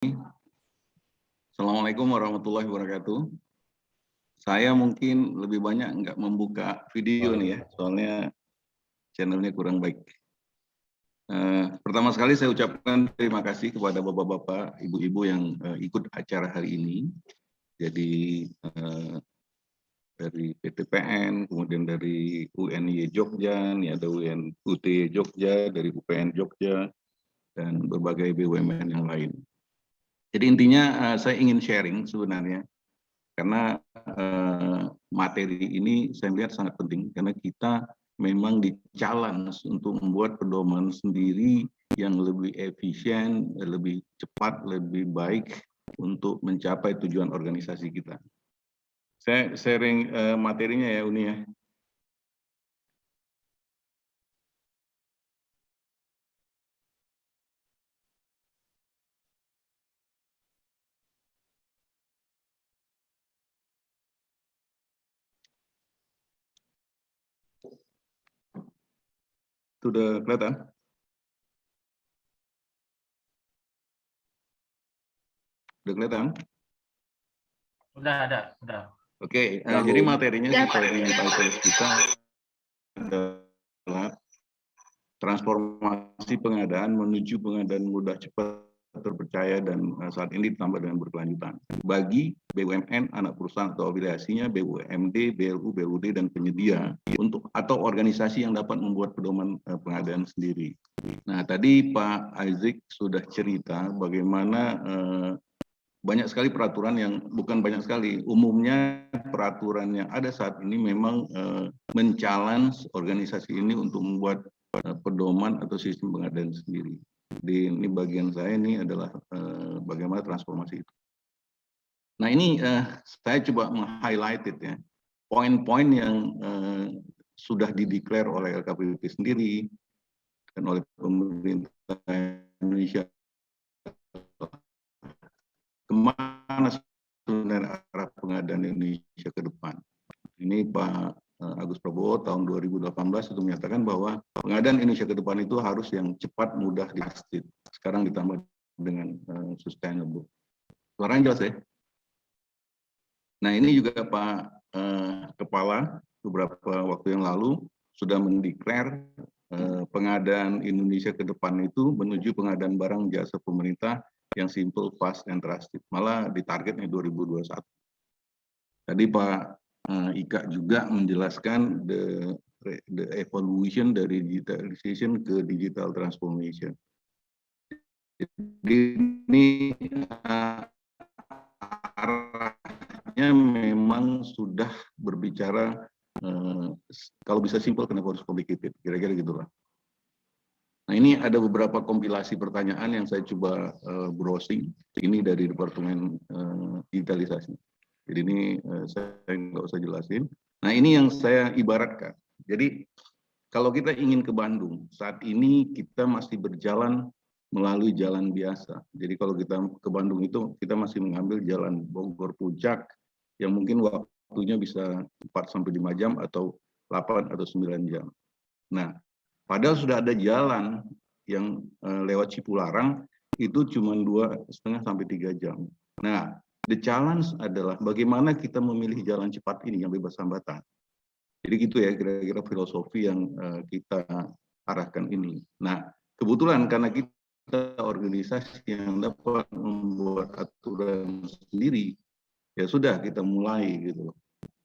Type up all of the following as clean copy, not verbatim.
Assalamualaikum warahmatullahi wabarakatuh. Saya mungkin lebih banyak nggak membuka video nih ya, soalnya channelnya kurang baik. Pertama sekali saya ucapkan terima kasih kepada bapak-bapak, ibu-ibu yang ikut acara hari ini. Jadi dari PTPN, kemudian dari UNY Jogja, nih ada UT Jogja, dari UPN Jogja, dan berbagai BUMN yang lain. Jadi intinya saya ingin sharing sebenarnya, karena materi ini saya lihat sangat penting, karena kita memang di-challenge untuk membuat pedoman sendiri yang lebih efisien, lebih cepat, lebih baik untuk mencapai tujuan organisasi kita. Saya sharing materinya ya, Uni ya. Sudah kelihatan? Sudah kelihatan? Udah. Oke, jadi materinya seperti title kita adalah transformasi pengadaan menuju pengadaan mudah, cepat, terpercaya, dan saat ini ditambah dengan berkelanjutan. Bagi BUMN, anak perusahaan atau afiliasinya, BUMD, BLU, BUD, dan penyedia, atau organisasi yang dapat membuat pedoman pengadaan sendiri. Nah, tadi Pak Isaac sudah cerita bagaimana banyak sekali peraturan yang, bukan banyak sekali, umumnya peraturan yang ada saat ini memang men-challenge organisasi ini untuk membuat pedoman atau sistem pengadaan sendiri. Jadi ini bagian saya ini adalah bagaimana transformasi itu. Nah ini saya coba meng-highlight ya, poin-poin yang sudah dideklar oleh LKPP sendiri dan oleh pemerintah Indonesia. Kemana sebenarnya arah pengadaan Indonesia ke depan? Ini Pak Agus Prabowo tahun 2018 itu menyatakan bahwa pengadaan Indonesia ke depan itu harus yang cepat, mudah, trusted. Sekarang ditambah dengan sustainable. Suaranya jelas ya? Nah ini juga Pak Kepala beberapa waktu yang lalu sudah mendeklar pengadaan Indonesia ke depan itu menuju pengadaan barang jasa pemerintah yang simple, fast, and trusted. Malah ditargetnya 2021. Tadi Pak Ika juga menjelaskan the evolution dari digitalization ke digital transformation. Jadi ini arahnya memang sudah berbicara kalau bisa simple kenapa harus complicated, kira-kira gitulah. Nah ini ada beberapa kompilasi pertanyaan yang saya coba browsing. Ini dari Departemen Digitalisasi. Jadi ini saya nggak usah jelasin. Nah ini yang saya ibaratkan. Jadi kalau kita ingin ke Bandung, saat ini kita masih berjalan melalui jalan biasa. Jadi kalau kita ke Bandung itu kita masih mengambil jalan Bogor Puncak yang mungkin waktunya bisa 4-5 jam atau 8 atau 9 jam. Nah, padahal sudah ada jalan yang lewat Cipularang itu cuma 2,5 sampai 3 jam. Nah, the challenge adalah bagaimana kita memilih jalan cepat ini yang bebas hambatan. Jadi gitu ya kira-kira filosofi yang kita arahkan ini. Nah, kebetulan karena kita organisasi yang dapat membuat aturan sendiri, ya sudah kita mulai gitu loh.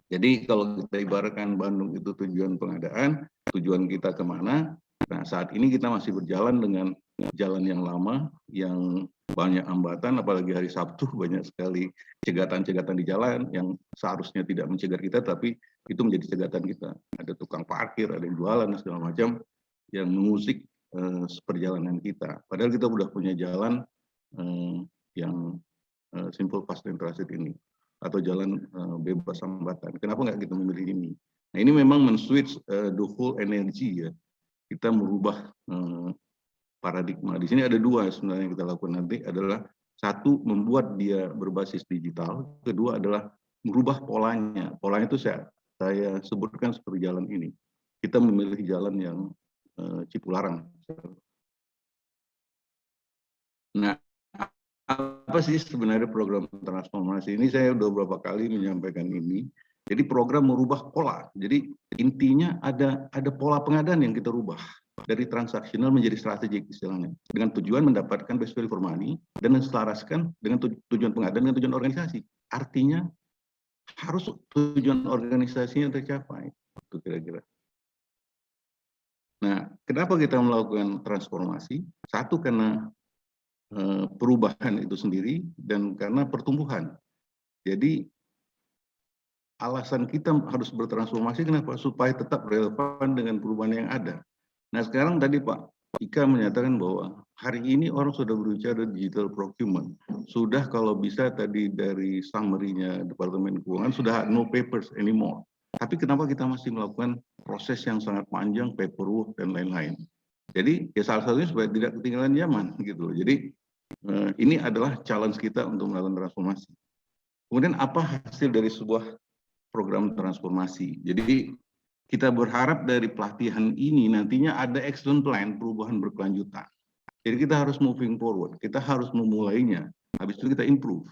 Jadi kalau kita ibaratkan Bandung itu tujuan pengadaan, tujuan kita kemana? Nah saat ini kita masih berjalan dengan jalan yang lama, yang banyak hambatan, apalagi hari Sabtu banyak sekali cegatan-cegatan di jalan yang seharusnya tidak mencegat kita, tapi itu menjadi cegatan kita. Ada tukang parkir, ada yang jualan, dan segala macam yang mengusik perjalanan kita. Padahal kita sudah punya jalan yang simple, fast, and trusted ini, atau jalan bebas hambatan. Kenapa nggak kita memilih ini? Nah ini memang men-switch the whole energy ya. Kita merubah paradigma. Di sini ada dua sebenarnya yang kita lakukan nanti adalah satu membuat dia berbasis digital, kedua adalah merubah polanya. Polanya itu saya sebutkan seperti jalan ini. Kita memilih jalan yang Cipularang. Nah Apa sih sebenarnya program transformasi ini? Saya udah beberapa kali menyampaikan ini. Jadi program merubah pola. Jadi intinya ada pola pengadaan yang kita rubah dari transaksional menjadi strategik istilahnya, dengan tujuan mendapatkan best value for money dan menselaraskan dengan tujuan pengadaan dengan tujuan organisasi. Artinya harus tujuan organisasinya tercapai. Itu kira-kira. Nah, kenapa kita melakukan transformasi? Satu, karena perubahan itu sendiri, dan karena pertumbuhan. Jadi alasan kita harus bertransformasi kenapa? Supaya tetap relevan dengan perubahan yang ada. Nah, sekarang tadi Pak Ika menyatakan bahwa hari ini orang sudah berbicara digital procurement. Sudah kalau bisa tadi dari summary-nya Departemen Keuangan sudah no papers anymore. Tapi kenapa kita masih melakukan proses yang sangat panjang, paperwork dan lain-lain? Jadi ya salah satunya supaya tidak ketinggalan zaman gitu. Jadi ini adalah challenge kita untuk melakukan transformasi. Kemudian apa hasil dari sebuah program transformasi? Jadi kita berharap dari pelatihan ini nantinya ada action plan perubahan berkelanjutan. Jadi kita harus moving forward, kita harus memulainya, habis itu kita improve.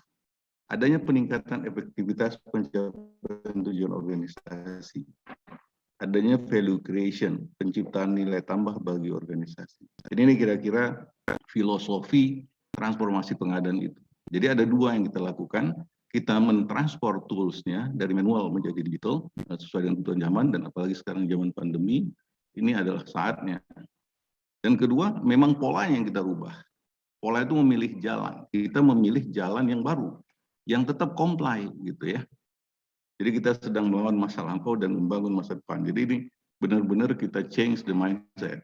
Adanya peningkatan efektivitas pencapaian tujuan organisasi. Adanya value creation, penciptaan nilai tambah bagi organisasi. Jadi ini kira-kira filosofi transformasi pengadaan itu. Jadi ada dua yang kita lakukan. Kita mentransfer tools-nya dari manual menjadi digital sesuai dengan kebutuhan zaman, dan apalagi sekarang zaman pandemi, ini adalah saatnya. Dan kedua, memang polanya yang kita rubah. Pola itu memilih jalan. Kita memilih jalan yang baru, yang tetap comply gitu ya. Jadi kita sedang melawan masa lampau dan membangun masa depan. Jadi ini benar-benar kita change the mindset.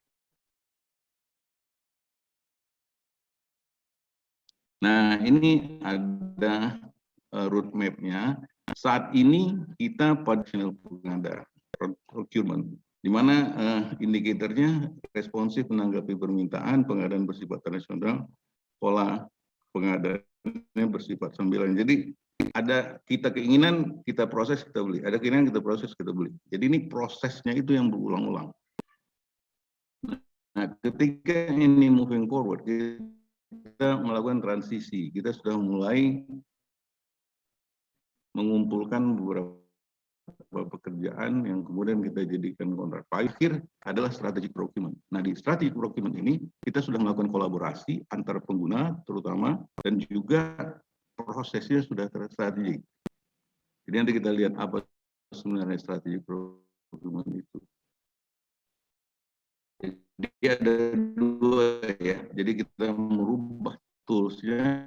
Nah, ini ada roadmap-nya. Saat ini kita pada channel pengadaan, procurement, di mana indikatornya responsif menanggapi permintaan, pengadaan bersifat tradisional, pola pengadaannya bersifat sambilan. Jadi ada kita keinginan, kita proses, kita beli. Ada keinginan, kita proses, kita beli. Jadi ini prosesnya itu yang berulang-ulang. Nah, ketika ini moving forward, kita melakukan transisi. Kita sudah mulai mengumpulkan beberapa pekerjaan yang kemudian kita jadikan kontrak. Akhir adalah strategic procurement. Nah, di strategic procurement ini kita sudah melakukan kolaborasi antar pengguna terutama, dan juga prosesnya sudah terstrategik. Jadi nanti kita lihat apa sebenarnya strategic procurement itu. Jadi ada dua ya. Jadi kita merubah toolsnya,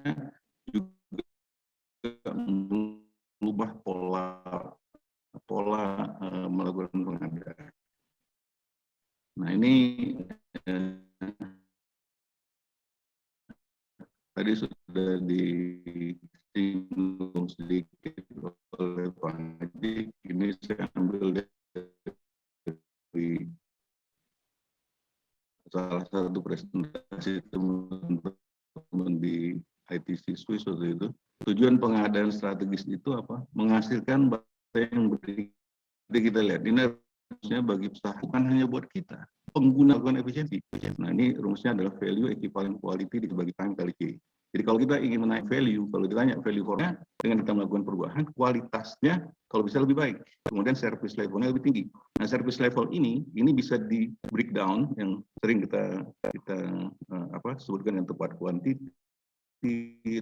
juga merubah pola melakukan pengadaan. Nah ini tadi sudah disinggung sedikit oleh Pak Haji. Ini saya ambil dari salah satu presentasi teman-teman di ITC Swiss waktu itu. Tujuan pengadaan strategis itu apa? Menghasilkan bahasa yang berbeda. Jadi kita lihat ini harusnya bagi usaha, bukan hanya buat kita, pengguna melakukan efisiensi. Nah ini rumusnya adalah value equivalent quality dibagi time kali C. Jadi kalau kita ingin menaik value, kalau ditanya value formnya, dengan kita melakukan perubahan, kualitasnya kalau bisa lebih baik. Kemudian service levelnya lebih tinggi. Nah service level ini bisa di breakdown yang sering kita sebutkan yang tepat kuantiti,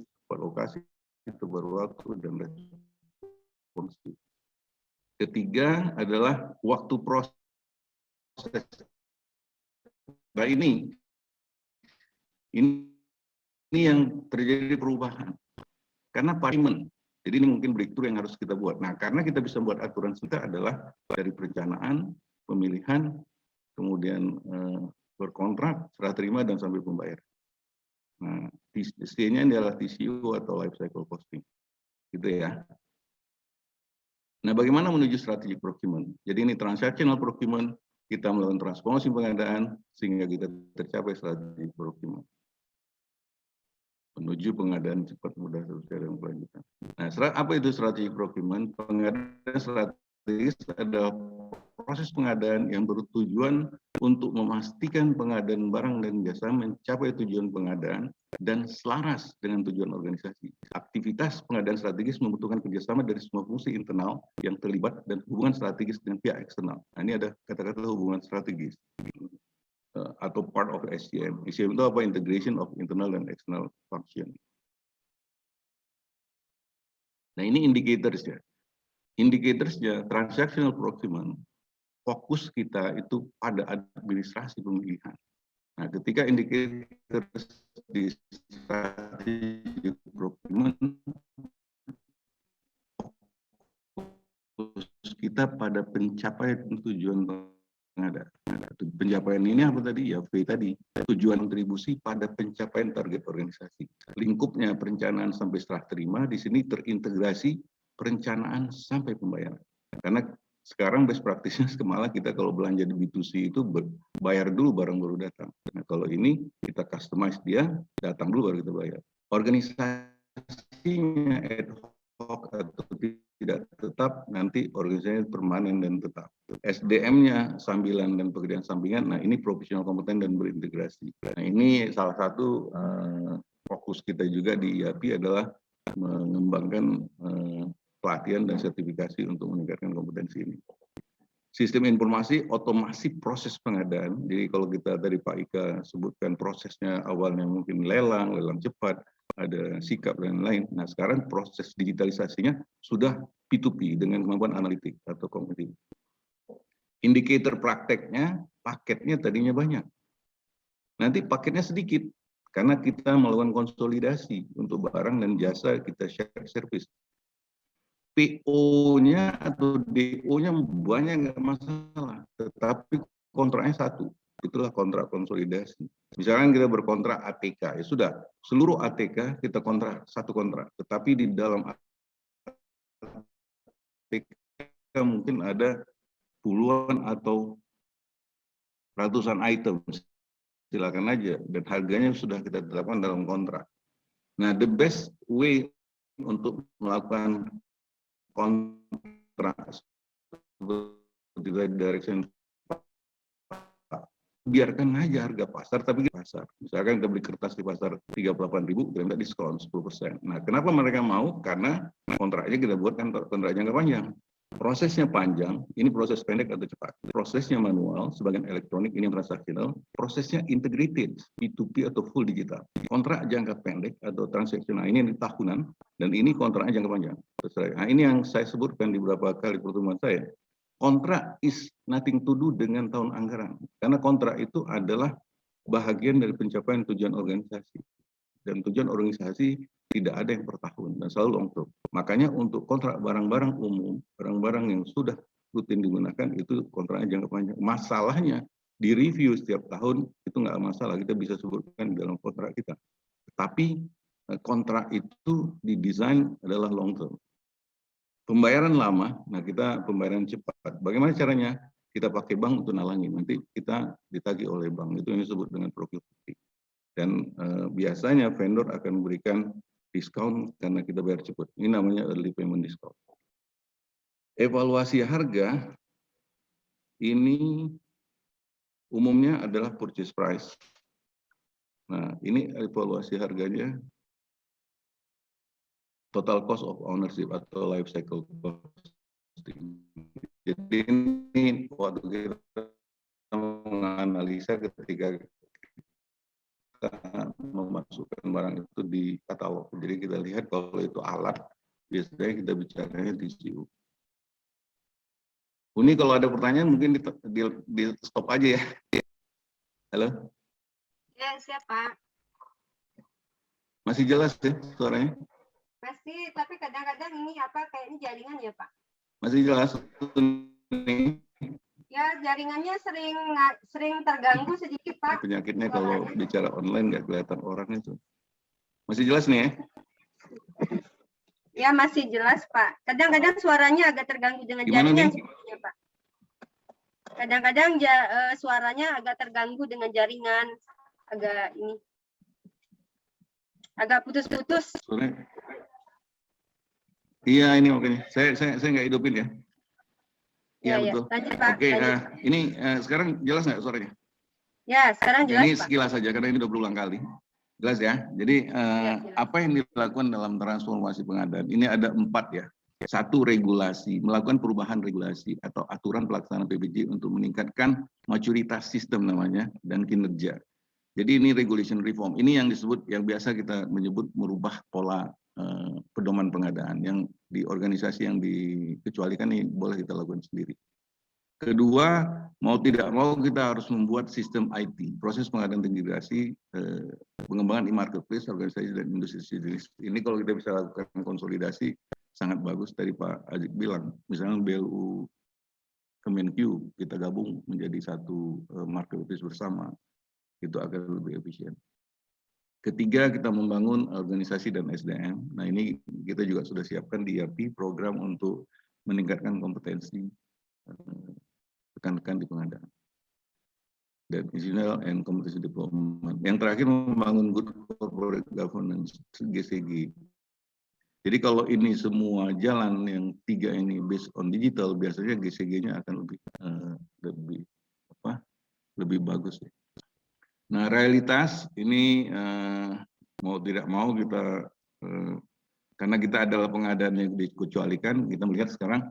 tepat lokasi, tepat waktu, dan responsif. Ketiga adalah waktu proses. Nah ini yang terjadi perubahan karena payment. Jadi ini mungkin breakthrough yang harus kita buat. Nah, karena kita bisa buat aturan kita adalah dari perencanaan, pemilihan, kemudian berkontrak, serah terima, dan sampai pembayaran. Nah, C-nya adalah TCO atau life cycle costing. Gitu ya. Nah, bagaimana menuju strategic procurement? Jadi ini transactional procurement, kita melakukan transformasi pengadaan sehingga kita tercapai strategic procurement. Menuju pengadaan cepat, mudah, terusnya, dan berkelanjutan. Nah, apa itu strategic procurement? Pengadaan strategis adalah proses pengadaan yang bertujuan untuk memastikan pengadaan barang dan jasa mencapai tujuan pengadaan dan selaras dengan tujuan organisasi. Aktivitas pengadaan strategis membutuhkan kerjasama dari semua fungsi internal yang terlibat dan hubungan strategis dengan pihak eksternal. Nah, ini ada kata-kata hubungan strategis atau part of SCM. SCM itu apa? Integration of internal dan external function. Nah, ini indicatorsnya. Indicatorsnya, transactional procurement, fokus kita itu pada administrasi pemilihan. Nah, ketika indicators di strategic procurement, fokus kita pada pencapaian tujuan pengadaan. Pencapaian ini apa tadi? Ya, V tadi. Tujuan kontribusi pada pencapaian target organisasi. Lingkupnya perencanaan sampai serah terima, di sini terintegrasi perencanaan sampai pembayaran. Karena sekarang best practice-nya malah kita kalau belanja di B2C itu bayar dulu barang baru datang. Nah, kalau ini kita customize dia, datang dulu baru kita bayar. Organisasinya ad hoc atau tidak tetap, nanti organisasinya permanen dan tetap. SDM-nya sambilan dan pekerjaan sampingan, nah ini profesional kompeten dan berintegrasi. Nah, ini salah satu fokus kita juga di IAP adalah mengembangkan pelatihan dan sertifikasi untuk meningkatkan kompetensi ini. Sistem informasi otomasi proses pengadaan. Jadi kalau kita dari Pak Ika sebutkan prosesnya awalnya mungkin lelang cepat, ada sikap dan lain. Nah, sekarang proses digitalisasinya sudah P2P dengan kemampuan analitik atau kognitif. Indikator prakteknya, paketnya tadinya banyak. Nanti paketnya sedikit karena kita melakukan konsolidasi untuk barang dan jasa, kita share service. PO-nya atau DO-nya banyak nggak masalah, tetapi kontraknya satu, itulah kontrak konsolidasi. Misalkan kita berkontrak ATK, ya sudah, seluruh ATK kita kontrak satu kontrak, tetapi di dalam ATK mungkin ada puluhan atau ratusan item, silakan aja, dan harganya sudah kita tetapkan dalam kontrak. Nah, the best way untuk melakukan kontrak direction, biarkan aja harga pasar, tapi di pasar. Misalkan kita beli kertas di pasar 38.000, kita minta diskon 10%. Nah, kenapa mereka mau? Karena kontraknya kita buatkan kontrak jangka panjang. Prosesnya panjang, ini proses pendek atau cepat. Prosesnya manual, sebagian elektronik, ini transaksional. Prosesnya integrated, P2P atau full digital. Kontrak jangka pendek atau transaksional ini tahunan, dan ini kontraknya jangka panjang. Nah, ini yang saya sebutkan di beberapa kali pertemuan saya. Kontrak is nothing to do dengan tahun anggaran. Karena kontrak itu adalah bahagian dari pencapaian tujuan organisasi. Dan tujuan organisasi tidak ada yang per tahun dan selalu long term. Makanya untuk kontrak barang-barang umum, barang-barang yang sudah rutin digunakan itu kontraknya jangka panjang. Masalahnya di review setiap tahun itu nggak masalah, kita bisa sebutkan di dalam kontrak kita. Tapi kontrak itu didesain adalah long term. Pembayaran lama, nah kita pembayaran cepat. Bagaimana caranya? Kita pakai bank untuk nalangin. Nanti kita ditagih oleh bank. Itu yang disebut dengan procure-to-pay. Dan biasanya vendor akan memberikan diskon karena kita bayar cepat. Ini namanya early payment discount. Evaluasi harga ini umumnya adalah purchase price. Nah, ini evaluasi harganya total cost of ownership atau life cycle costing. Jadi ini waktu kita menganalisa ketika kita memasukkan barang itu di katalog. Jadi kita lihat kalau itu alat, biasanya kita bicaranya TCU. Ini kalau ada pertanyaan mungkin di stop aja ya. Halo? Ya, siapa? Masih jelas ya suaranya? Masih, tapi kadang-kadang ini apa kayak ini jaringan ya, Pak? Masih jelas? Ya, jaringannya sering terganggu sedikit, Pak. Penyakitnya kalau bicara online nggak kelihatan orang itu. Masih jelas nih ya? Ya, masih jelas, Pak. Kadang-kadang suaranya agak terganggu dengan jaringan sepertinya, Pak. Kadang-kadang suaranya agak terganggu dengan jaringan, agak ini. Agak putus-putus. Iya, ini makanya. Saya nggak hidupin ya. Ya, Ya, betul. lanjut Pak. Oke, Lanjut. ini sekarang jelas nggak suaranya? Ya, sekarang jelas Ini Pak. sekilas saja karena ini udah berulang kali. Jelas ya. Jadi Ya, jelas. apa yang dilakukan dalam transformasi pengadaan? Ini ada 4 ya. 1, regulasi, melakukan perubahan regulasi atau aturan pelaksanaan PBJ untuk meningkatkan maturitas sistem namanya dan kinerja. Jadi ini regulation reform. Ini yang disebut, yang biasa kita menyebut merubah pola pedoman pengadaan yang di organisasi yang dikecualikan ini boleh kita lakukan sendiri. Kedua, mau tidak mau kita harus membuat sistem IT, proses pengadaan integrasi, pengembangan e-marketplace, organisasi dan industri jenis. Ini kalau kita bisa lakukan konsolidasi, sangat bagus. Tadi Pak Azik bilang, misalnya BLU Kemenkyu, kita gabung menjadi satu marketplace bersama, itu akan lebih efisien. Ketiga, kita membangun organisasi dan SDM. Nah ini kita juga sudah siapkan di ERP, program untuk meningkatkan kompetensi rekan-rekan di pengadaan dan institutional and competency development. Yang terakhir membangun good corporate governance, GCG. Jadi kalau ini semua jalan yang 3 ini based on digital, biasanya GCG-nya akan lebih bagus. Nah realitas ini mau tidak mau kita karena kita adalah pengadaan yang dikecualikan, kita melihat sekarang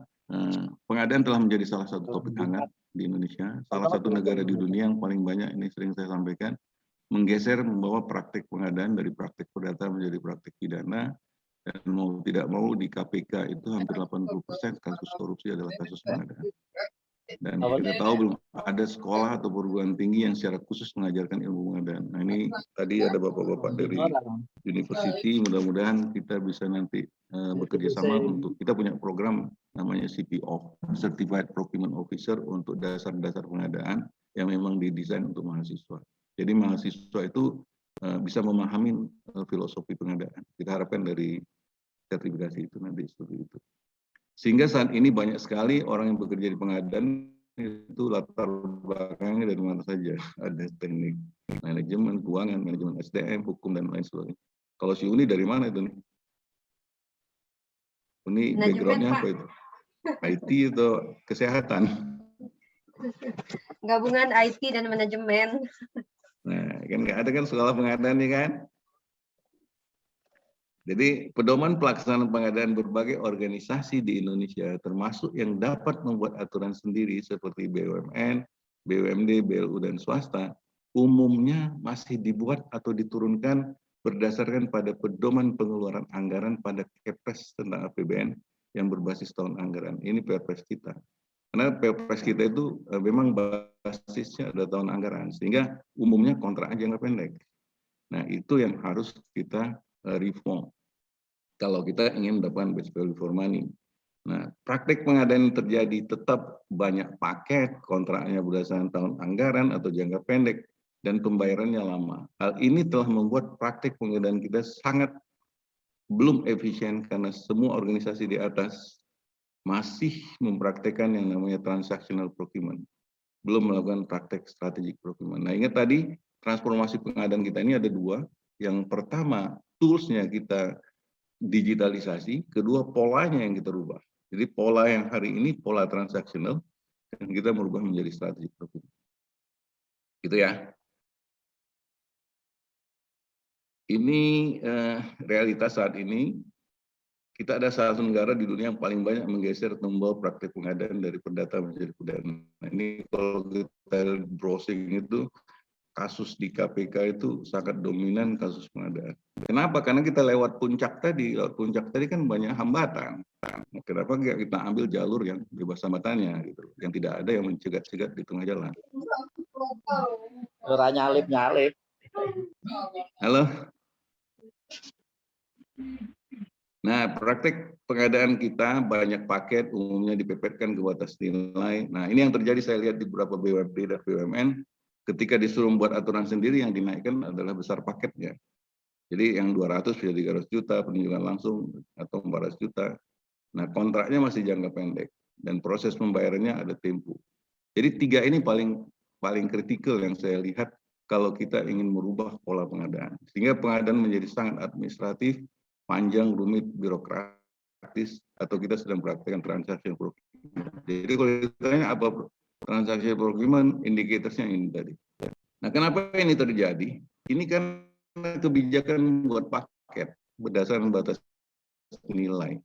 pengadaan telah menjadi salah satu topik hangat di Indonesia, salah satu negara di dunia yang paling banyak, ini sering saya sampaikan, menggeser membawa praktik pengadaan dari praktik perdata menjadi praktik pidana, dan mau tidak mau di KPK itu hampir 80% kasus korupsi adalah kasus pengadaan. Dan kita tahu belum ada sekolah atau perguruan tinggi yang secara khusus mengajarkan ilmu pengadaan. Nah ini tadi ada bapak-bapak dari university, mudah-mudahan kita bisa nanti bekerja sama untuk, kita punya program namanya CPO, Certified Procurement Officer, untuk dasar-dasar pengadaan yang memang didesain untuk mahasiswa. Jadi mahasiswa itu bisa memahami filosofi pengadaan. Kita harapkan dari sertifikasi itu nanti seperti itu. Sehingga saat ini banyak sekali orang yang bekerja di pengadaan itu latar belakangnya dari mana saja. Ada teknik manajemen, keuangan, manajemen SDM, hukum, dan lain sebagainya. Kalau si Uni dari mana itu nih? Uni background-nya apa itu? IT atau kesehatan? Gabungan IT dan manajemen. Nah, kan nggak ada kan sekolah pengadaan nih kan? Jadi pedoman pelaksanaan pengadaan berbagai organisasi di Indonesia, termasuk yang dapat membuat aturan sendiri seperti BUMN, BUMD, BLU, dan swasta, umumnya masih dibuat atau diturunkan berdasarkan pada pedoman pengeluaran anggaran pada Kepres tentang APBN yang berbasis tahun anggaran. Ini Perpres kita. Karena Perpres kita itu memang basisnya ada tahun anggaran, sehingga umumnya kontrak jangka pendek. Nah, itu yang harus kita reform kalau kita ingin mendapatkan best value for money. Nah, praktik pengadaan yang terjadi tetap banyak paket, kontraknya berdasarkan tahun anggaran atau jangka pendek, dan pembayarannya lama. Hal ini telah membuat praktik pengadaan kita sangat belum efisien karena semua organisasi di atas masih mempraktekkan yang namanya transactional procurement, belum melakukan praktek strategic procurement. Nah, ingat tadi transformasi pengadaan kita ini ada 2. Yang pertama, toolsnya kita digitalisasi, kedua polanya yang kita rubah. Jadi pola yang hari ini pola transaksional dan kita merubah menjadi strategic procurement. Gitu ya. Ini realitas saat ini. Kita ada salah satu negara di dunia yang paling banyak menggeser membawa praktik pengadaan dari perdata menjadi pidana. Nah, ini kalau kita browsing itu kasus di KPK itu sangat dominan kasus pengadaan. Kenapa? Karena kita lewat puncak tadi. Lewat puncak tadi kan banyak hambatan. Nah, kenapa nggak kita ambil jalur yang bebas hambatannya gitu, yang tidak ada yang mencegat-cegat di tengah jalan. Ora nyalip-nyalip. Halo. Nah, praktek pengadaan kita banyak paket umumnya dipepetkan ke batas nilai. Nah, ini yang terjadi saya lihat di beberapa BUMD dan BUMN. Ketika disuruh membuat aturan sendiri, yang dinaikkan adalah besar paketnya. Jadi yang 200 bisa 300 juta, penunjukan langsung atau 400 juta. Nah, kontraknya masih jangka pendek dan proses pembayarannya ada tempo. Jadi 3 ini paling kritikal yang saya lihat kalau kita ingin merubah pola pengadaan. Sehingga pengadaan menjadi sangat administratif, panjang, rumit, birokratis, atau kita sedang praktekkan transaksi Jadi kalau ditanya apa transaksi procurement, indikatorsnya ini tadi. Nah, kenapa ini terjadi? Ini kan kebijakan buat paket berdasarkan batas nilai.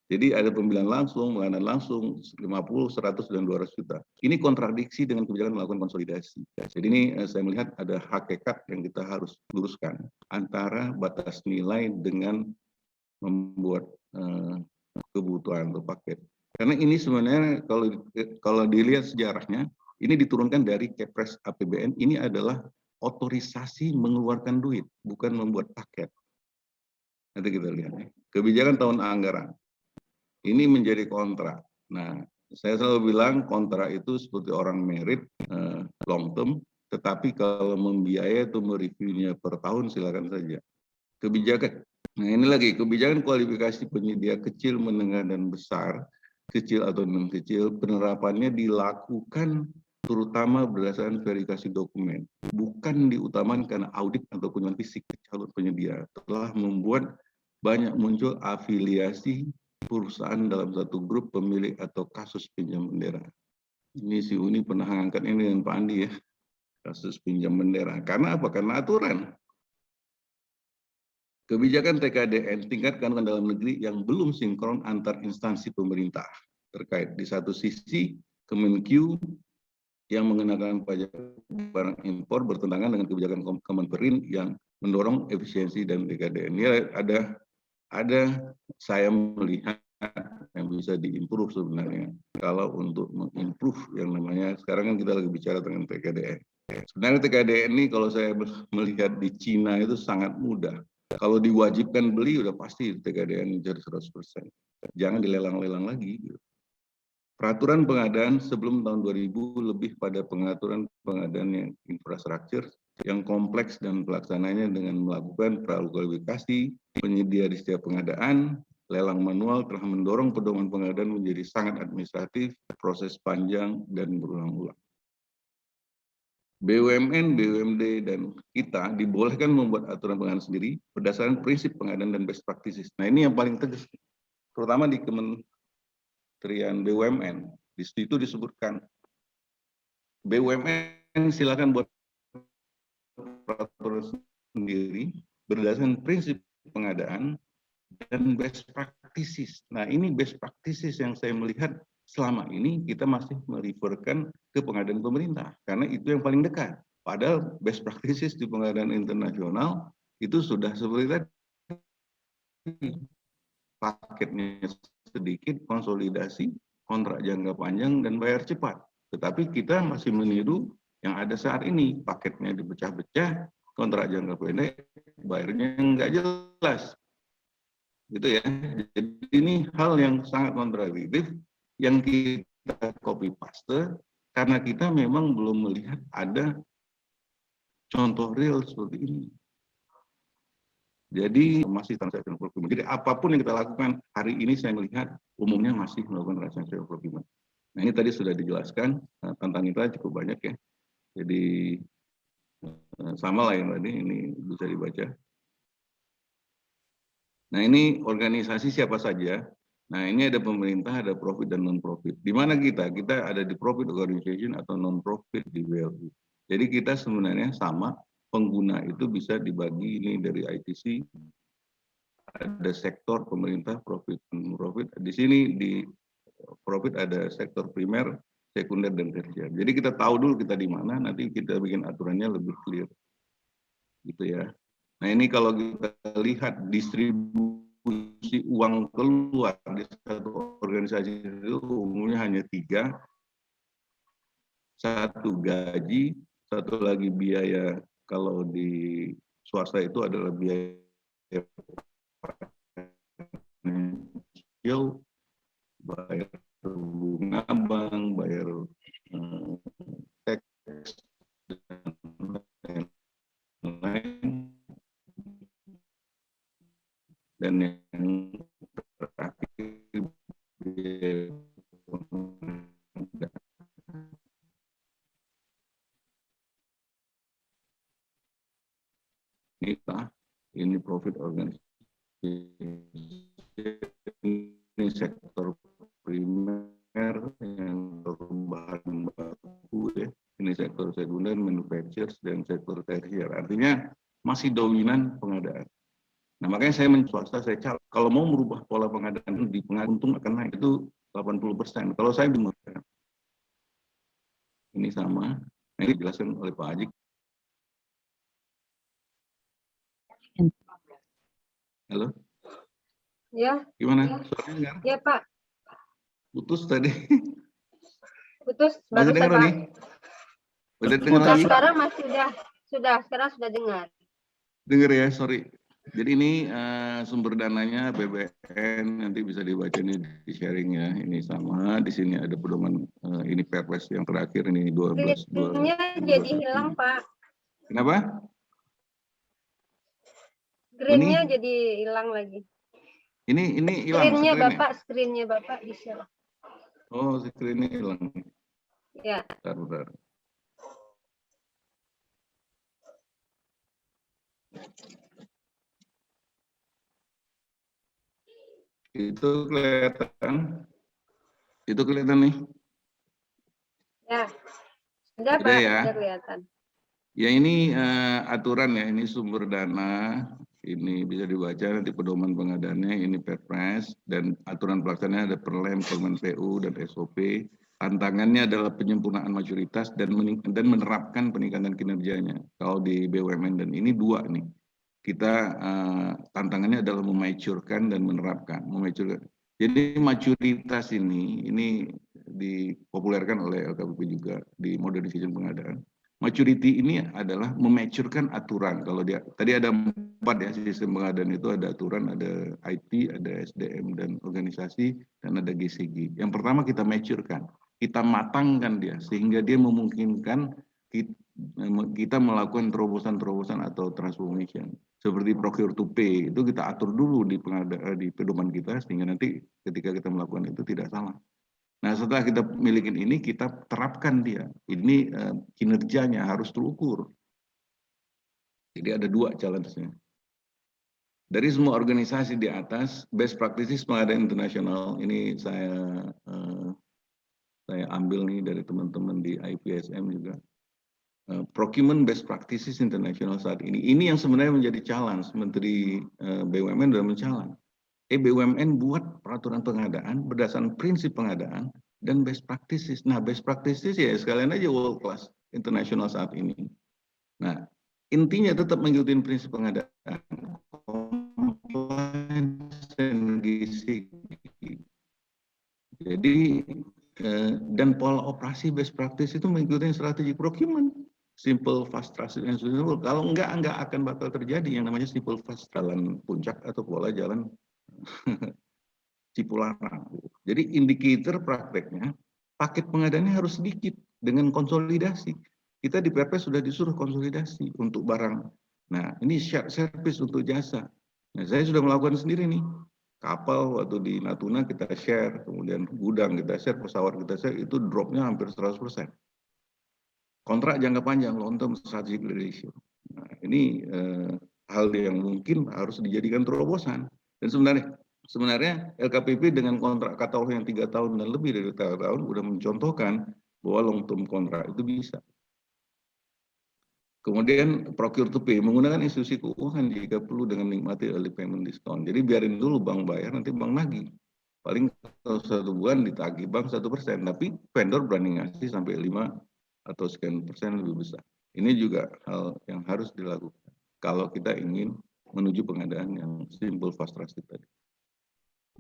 Jadi ada pembelian langsung, pengadaan langsung, 50, 100, dan 200 juta. Ini kontradiksi dengan kebijakan melakukan konsolidasi. Jadi ini saya melihat ada hakikat yang kita harus luruskan antara batas nilai dengan membuat kebutuhan untuk paket. Karena ini sebenarnya kalau dilihat sejarahnya, ini diturunkan dari Kepres APBN, ini adalah otorisasi mengeluarkan duit, bukan membuat paket. Nanti kita lihat. Kebijakan tahun anggaran. Ini menjadi kontrak. Nah, saya selalu bilang kontrak itu seperti orang merit long term, tetapi kalau membiayai atau mereviewnya per tahun silakan saja. Kebijakan, nah ini lagi kebijakan kualifikasi penyedia kecil, menengah, dan besar, kecil atau non kecil, penerapannya dilakukan terutama berdasarkan verifikasi dokumen, bukan diutamakan karena audit atau kunjungan fisik calon penyedia. Telah membuat banyak muncul afiliasi perusahaan dalam satu grup pemilik atau kasus pinjam bendera. Ini si Uni pernah angkat ini dengan Pak Andi ya, kasus pinjam bendera. Karena apa? Karena aturan. Kebijakan TKDN tingkatkan dalam negeri yang belum sinkron antar instansi pemerintah terkait. Di satu sisi, Kemenq yang mengenakan pajak barang impor bertentangan dengan kebijakan Kemenperin yang mendorong efisiensi dan TKDN. Ya ada saya melihat yang bisa diimprove sebenarnya. Kalau untuk mengimprove yang namanya, sekarang kan kita lagi bicara tentang TKDN. Sebenarnya TKDN ini kalau saya melihat di Cina itu sangat mudah. Kalau diwajibkan beli udah pasti TKDN jadi 100%. Jangan dilelang-lelang lagi. Peraturan pengadaan sebelum tahun 2000 lebih pada pengaturan pengadaan yang infrastruktur yang kompleks dan pelaksananya dengan melakukan prakualifikasi penyedia di setiap pengadaan, lelang manual telah mendorong pedoman pengadaan menjadi sangat administratif, proses panjang dan berulang-ulang. BUMN, BUMD, dan kita dibolehkan membuat aturan pengadaan sendiri berdasarkan prinsip pengadaan dan best practices. Nah ini yang paling tegas, terutama di Kementerian BUMN. Di situ disebutkan BUMN silakan buat peraturan sendiri berdasarkan prinsip pengadaan dan best practices. Nah ini best practices yang saya melihat selama ini kita masih mereferkan ke pengadaan pemerintah karena itu yang paling dekat. Padahal best practices di pengadaan internasional itu sudah seperti tadi, paketnya sedikit, konsolidasi, kontrak jangka panjang, dan bayar cepat. Tetapi kita masih meniru yang ada saat ini, paketnya dipecah-pecah, kontrak jangka pendek, bayarnya nggak jelas. Gitu ya. Jadi ini hal yang sangat kontradiktif yang kita copy paste karena kita memang belum melihat ada contoh real seperti ini. Jadi masih transaksi procurement. Jadi apapun yang kita lakukan hari ini saya melihat umumnya masih melakukan transaksi procurement. Nah ini tadi sudah dijelaskan, tantangan kita cukup banyak ya. Jadi sama lah yang tadi ini bisa dibaca. Nah ini organisasi siapa saja. Nah ini ada pemerintah, ada profit dan non-profit. Di mana kita? Kita ada di profit organization atau non-profit di BLU. Jadi kita sebenarnya sama, pengguna itu bisa dibagi ini dari ITC, ada sektor pemerintah, profit dan non-profit. Di sini di profit ada sektor primer, sekunder, dan tersier. Jadi kita tahu dulu kita di mana, nanti kita bikin aturannya lebih clear. Gitu ya. Nah ini kalau kita lihat distribusi uang keluar di satu organisasi itu umumnya hanya 3. Satu gaji, satu lagi biaya kalau di swasta itu adalah biaya finansial, bayar bunga bank, bayar teks, dan lain-lain. Dan yang terakhir kita ini profit organisasi, ini sektor primer, sekunder, manufacturers, dan sektor tersier. Artinya masih dominan pengadaan. Nah, makanya saya swasta, saya cari, kalau mau merubah pola pengadaan di untung akan naik itu 80%. Kalau saya bingung, ini sama, nah, ini dijelaskan oleh Pak Haji. Halo? Ya. Gimana? Suaranya dengar? Ya, Pak. Putus tadi. Putus Masih barusan, dengar Pak. nih? Udah dengar Nah, lagi? sekarang masih sekarang sudah dengar. Dengar ya, sorry. Jadi ini sumber dananya BBN, nanti bisa dibaca ini di sharing ya. Ini sama, di sini ada pedoman ini Perpres yang terakhir ini 12. Screen-nya jadi hilang, Pak. Kenapa? Screen-nya jadi hilang lagi. Ini hilang Screen-nya Bapak di-share. Oh, screen-nya hilang. Ya. Bentar. Itu kelihatan nih. Ya. Sudah, Pak. Ya. Sudah kelihatan. Ya, ini aturan ya, ini sumber dana, ini bisa dibaca nanti pedoman pengadaannya, ini Perpres, dan aturan pelaksanaannya ada Perlem, Permen PU, dan SOP. Tantangannya adalah penyempurnaan mayoritas dan menerapkan peningkatan kinerjanya. Kalau di BUMN, dan ini dua nih. Kita tantangannya adalah mematurkan dan menerapkan. Jadi mayoritas ini dipopulerkan oleh LKPP juga di modernization pengadaan. Maturity ini adalah mematurkan aturan. Kalau tadi ada 4 ya, sistem pengadaan itu ada aturan, ada IT, ada SDM dan organisasi, dan ada GCG. Yang pertama kita maturkan, kita matangkan dia sehingga dia memungkinkan kita melakukan terobosan-terobosan atau transformation. Seperti procure to pay itu kita atur dulu di pedoman kita sehingga nanti ketika kita melakukan itu tidak salah. Nah, setelah kita miliki ini, kita terapkan dia. Ini kinerjanya harus terukur. Jadi ada 2 challenge-nya. Dari semua organisasi di atas, best practices pengadaan internasional, ini saya ambil nih dari teman-teman di IPSM juga. Procurement best practices internasional saat ini. Ini yang sebenarnya menjadi challenge. Menteri BUMN sudah men-challenge. BUMN buat peraturan pengadaan berdasarkan prinsip pengadaan dan best practices. Nah, best practices ya sekalian aja world class internasional saat ini. Nah, intinya tetap mengikuti prinsip pengadaan. Jadi, dan pola operasi best practice itu mengikuti strategi procurement. Simple, fast, trusted, and sustainable. Kalau enggak akan bakal terjadi yang namanya simple, fast, jalan puncak atau pola jalan Cipularang. Jadi indikator prakteknya, paket pengadaannya harus sedikit dengan konsolidasi. Kita di Perpres sudah disuruh konsolidasi untuk barang. Nah, ini share service untuk jasa. Nah, saya sudah melakukan sendiri nih. Kapal waktu di Natuna kita share, kemudian gudang kita share, pesawat kita share, itu dropnya hampir 100%. Kontrak jangka panjang, long term strategic relationship. Nah, ini hal yang mungkin harus dijadikan terobosan. Dan sebenarnya LKPP dengan kontrak katalog yang 3 tahun dan lebih dari 3 tahun sudah mencontohkan bahwa long term kontrak itu bisa. Kemudian procure to pay, menggunakan institusi keuangan jika perlu dengan menikmati early payment discount. Jadi biarin dulu bank bayar, nanti bank nagih. Paling 1 bulan ditagih bank 1%, tapi vendor berani ngasih sampai 5 atau sekian persen lebih besar. Ini juga hal yang harus dilakukan kalau kita ingin menuju pengadaan yang simple, fast, trusted tadi.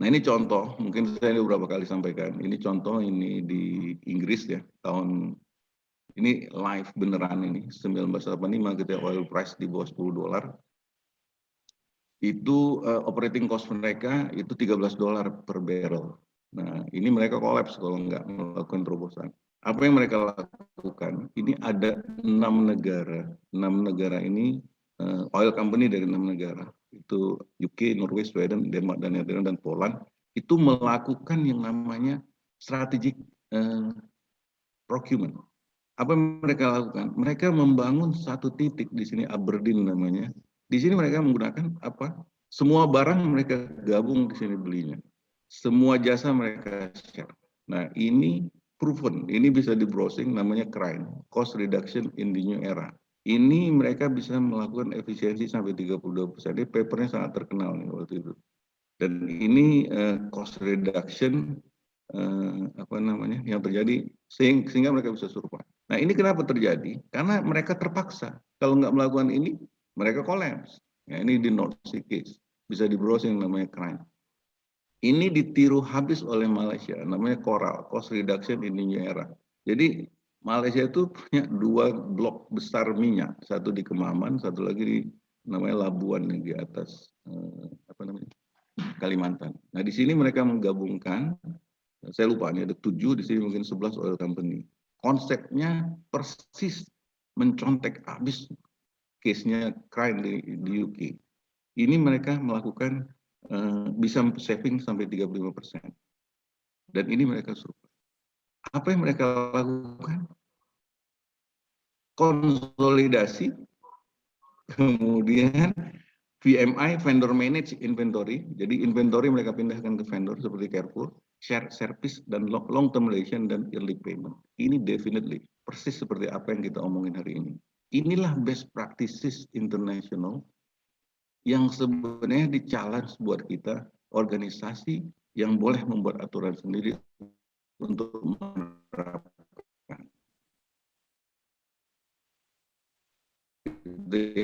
Nah, ini contoh, mungkin saya beberapa kali sampaikan. Ini contoh ini di Inggris ya, tahun ini live beneran ini 1985 ketika oil price di bawah $10. Itu operating cost mereka itu $13 per barrel. Nah, ini mereka kolaps kalau nggak melakukan terobosan. Apa yang mereka lakukan? Ini ada 6 negara. 6 negara ini oil company dari 6 negara. Itu UK, Norway, Sweden, Denmark, dan Netherlands, dan Poland. Itu melakukan yang namanya strategic procurement. Apa yang mereka lakukan? Mereka membangun satu titik di sini, Aberdeen namanya. Di sini mereka menggunakan apa? Semua barang mereka gabung di sini belinya. Semua jasa mereka share. Nah, ini proven, ini bisa di browsing, namanya CRINE, Cost Reduction in the New Era. Ini mereka bisa melakukan efisiensi sampai 32%. Ini papernya sangat terkenal nih waktu itu. Dan ini cost reduction yang terjadi sehingga mereka bisa survive. Nah ini kenapa terjadi? Karena mereka terpaksa. Kalau nggak melakukan ini, mereka collapse. Ya, ini di North Sea case. Bisa di browsing namanya CRINE. Ini ditiru habis oleh Malaysia, namanya Coral, Cost Reduction in the New Era. Jadi Malaysia itu punya 2 blok besar minyak, satu di Kemaman, satu lagi di namanya Labuan di atas Kalimantan. Nah di sini mereka menggabungkan, saya lupa ini ada 7, di sini mungkin 11 oil company. Konsepnya persis mencontek habis case-nya CRINE di UK. Ini mereka melakukan bisa saving sampai 35%. Dan ini mereka survive. Apa yang mereka lakukan? Konsolidasi, kemudian VMI, vendor manage inventory. Jadi inventory mereka pindahkan ke vendor seperti Carrefour, share service dan long term relation dan early payment. Ini definitely persis seperti apa yang kita omongin hari ini. Inilah best practices international yang sebenarnya di-challenge buat kita, organisasi yang boleh membuat aturan sendiri untuk menerapkan. Di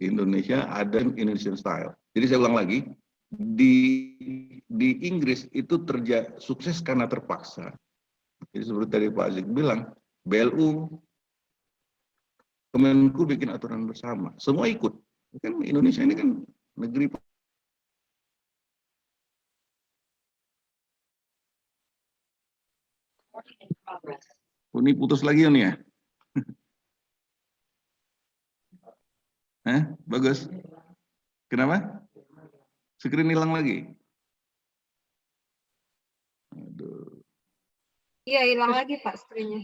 Indonesia ada Indonesian style. Jadi saya ulang lagi, di Inggris itu sukses karena terpaksa. Jadi seperti tadi Pak Aziz bilang, BLU, Kemenku bikin aturan bersama, semua ikut. Kan Indonesia ini kan negeri. Ini putus lagi nih ya? Bagus. Kenapa? Screen hilang lagi? Aduh. Iya, hilang lagi Pak screen-nya.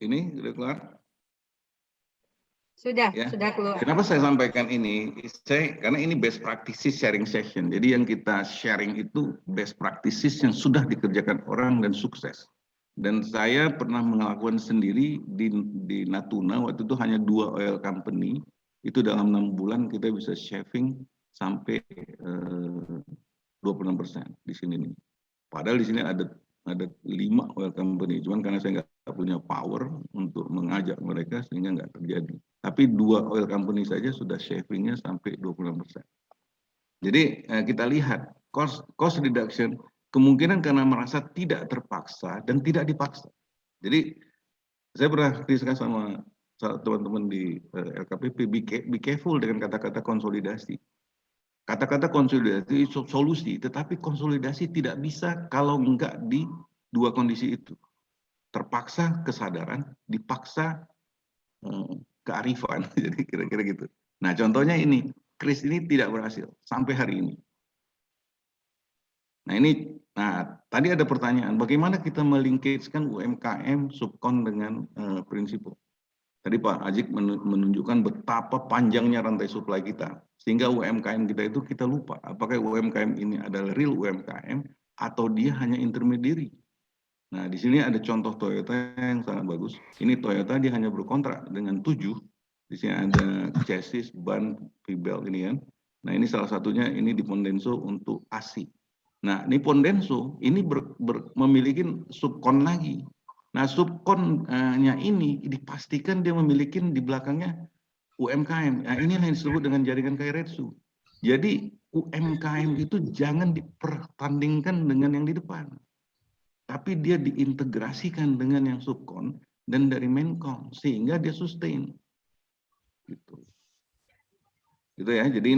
Ini sudah keluar? Sudah keluar. Kenapa saya sampaikan ini? Karena ini best practices sharing session. Jadi yang kita sharing itu best practices yang sudah dikerjakan orang dan sukses. Dan saya pernah melakukan sendiri di Natuna, waktu itu hanya 2 oil company. Itu dalam 6 bulan kita bisa saving sampai 26% di sini nih. Padahal di sini ada 5 oil company, cuman karena saya nggak punya power untuk mengajak mereka sehingga nggak terjadi. Tapi 2 oil company saja sudah savingnya sampai 26%. Jadi kita lihat cost reduction kemungkinan karena merasa tidak terpaksa dan tidak dipaksa. Jadi saya pernah diskusi sama teman-teman di LKPP, be careful dengan kata-kata konsolidasi. Kata-kata konsolidasi solusi, tetapi konsolidasi tidak bisa kalau enggak di 2 kondisi itu. Terpaksa kesadaran, dipaksa kearifan. Jadi kira-kira gitu. Nah contohnya ini, Kris ini tidak berhasil sampai hari ini. Nah tadi ada pertanyaan, bagaimana kita melingkagekan UMKM subkon dengan prinsipal? Tadi Pak Ajik menunjukkan betapa panjangnya rantai supply kita. Sehingga UMKM kita itu kita lupa. Apakah UMKM ini adalah real UMKM atau dia hanya intermediary. Nah di sini ada contoh Toyota yang sangat bagus. Ini Toyota dia hanya berkontrak dengan 7. Di sini ada chassis, ban, V-belt ini kan. Nah ini salah satunya ini di Pondenso untuk ASI. Nah ini Pondenso ini memiliki subkon lagi. Nah subkonnya ini dipastikan dia memiliki di belakangnya UMKM. Nah inilah yang disebut dengan jaringan Kairetsu. Jadi UMKM itu jangan dipertandingkan dengan yang di depan. Tapi dia diintegrasikan dengan yang subkon dan dari Menkom sehingga dia sustain. Gitu ya. Jadi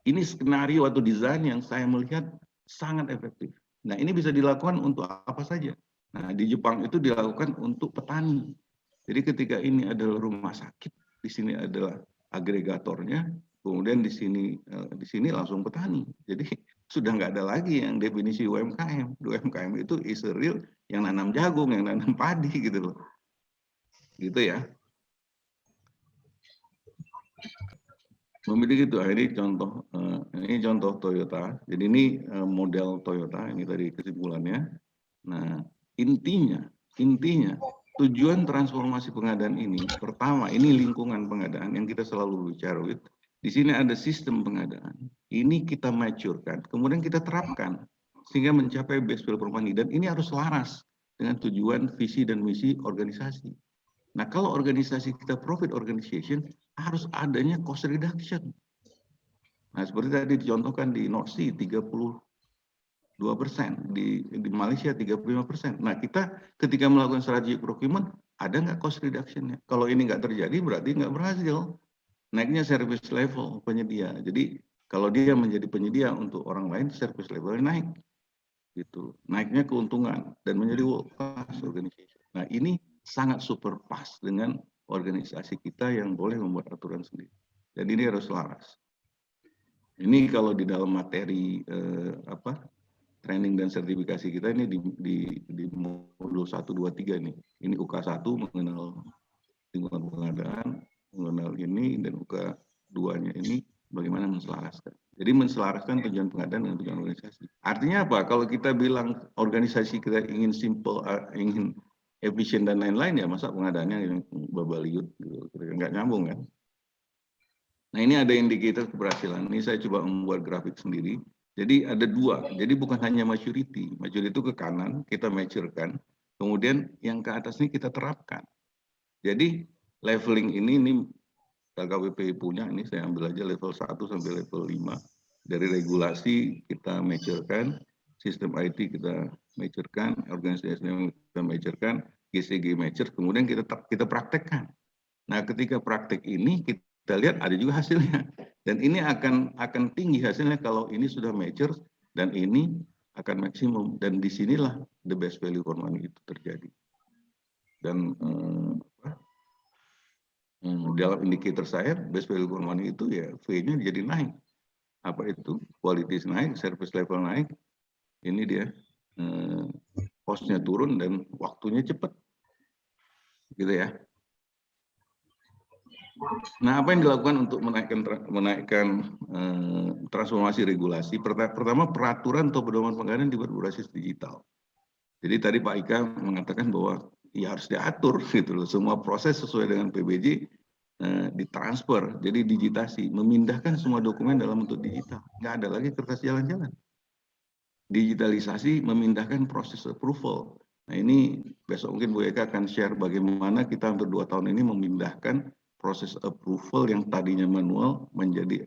ini skenario atau desain yang saya melihat sangat efektif. Nah, ini bisa dilakukan untuk apa saja. Nah, di Jepang itu dilakukan untuk petani. Jadi ketika ini adalah rumah sakit, di sini adalah agregatornya, kemudian di sini langsung petani. Jadi sudah nggak ada lagi yang definisi UMKM. UMKM itu is a real yang nanam jagung, yang nanam padi gitu loh. Gitu ya. Memiliki itu, ini contoh Toyota. Jadi ini model Toyota, ini tadi kesimpulannya. Nah, intinya tujuan transformasi pengadaan ini, pertama ini lingkungan pengadaan yang kita selalu bicara. Di sini ada sistem pengadaan. Ini kita maturekan, kemudian kita terapkan sehingga mencapai best performance, dan ini harus selaras dengan tujuan, visi dan misi organisasi. Nah, kalau organisasi kita profit organization, harus adanya cost reduction. Nah, seperti tadi dicontohkan di North Sea 32%, di Malaysia 35%. Nah, kita ketika melakukan strategi procurement, ada nggak cost reduction-nya? Kalau ini nggak terjadi, berarti nggak berhasil. Naiknya service level penyedia. Jadi, kalau dia menjadi penyedia untuk orang lain, service level-nya naik. Gitu. Naiknya keuntungan dan menjadi world class organization. Nah, ini sangat super pas dengan organisasi kita yang boleh membuat aturan sendiri. Dan ini harus selaras. Ini kalau di dalam materi training dan sertifikasi kita ini di modul 1, 2, 3 nih. Ini UK1 mengenal lingkungan pengadaan, mengenal ini, dan UK2-nya ini bagaimana menselaraskan. Jadi menselaraskan tujuan pengadaan dengan tujuan organisasi. Artinya apa? Kalau kita bilang organisasi kita ingin simple, ingin efisien dan lain-lain, ya masa pengadaannya yang babaliut, gitu. Nggak nyambung kan? Nah, ini ada indikator keberhasilan. Ini saya coba membuat grafik sendiri. Jadi ada dua. Jadi bukan hanya maturity. Maturity itu ke kanan, kita maturekan. Kemudian yang ke atas ini kita terapkan. Jadi leveling ini KKWP punya, ini saya ambil aja level 1 sampai level 5. Dari regulasi kita maturekan, sistem IT kita maturekan, organisasi kita maturekan, GCG mature, kemudian kita praktekkan. Nah, ketika praktek ini kita lihat ada juga hasilnya, dan ini akan tinggi hasilnya kalau ini sudah mature dan ini akan maksimum, dan disinilah the best value for money itu terjadi. Dan dalam indikator saya best value for money itu ya V-nya jadi naik. Apa itu? Quality naik, service level naik, ini dia cost-nya turun dan waktunya cepat, gitu ya. Nah, apa yang dilakukan untuk menaikkan transformasi regulasi? Pertama, peraturan atau pedoman pengadaan dibuat berbasis digital. Jadi tadi Pak Ika mengatakan bahwa ya harus diatur gitu loh. Semua proses sesuai dengan PBJ ditransfer, jadi digitasi, memindahkan semua dokumen dalam bentuk digital. Nggak ada lagi kertas jalan-jalan. Digitalisasi, memindahkan proses approval. Nah, ini besok mungkin Bu Eka akan share bagaimana kita hampir 2 tahun ini memindahkan proses approval yang tadinya manual menjadi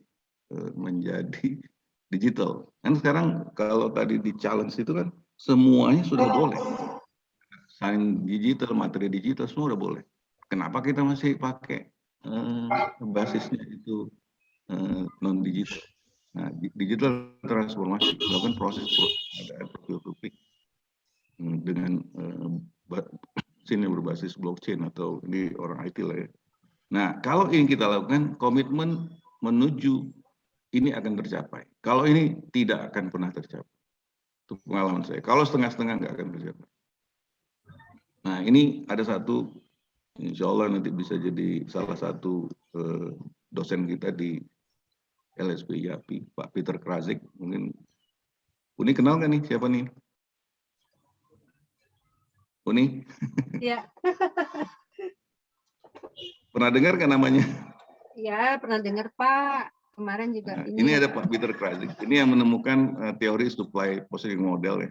digital. Kan sekarang kalau tadi di challenge itu kan semuanya sudah boleh. Sign digital, materi digital, semua sudah boleh. Kenapa kita masih pakai basisnya itu non-digital? Nah, digital transformasi, melakukan proses pengadaan publik dengan sini berbasis blockchain atau ini orang IT lah ya. Nah, kalau ini kita lakukan, komitmen menuju ini akan tercapai. Kalau ini tidak akan pernah tercapai. Itu pengalaman saya. Kalau setengah-setengah nggak akan tercapai. Nah, ini ada satu, insya Allah nanti bisa jadi salah satu dosen kita di LSP IAPI, Pak Peter Krazik. Mungkin Uni kenal nggak nih siapa nih? Uni? Iya. Pernah dengar kan namanya? Iya, pernah dengar Pak. Kemarin juga Nah, ini ada Pak Peter Krazik. Ini yang menemukan teori supply positioning model ya.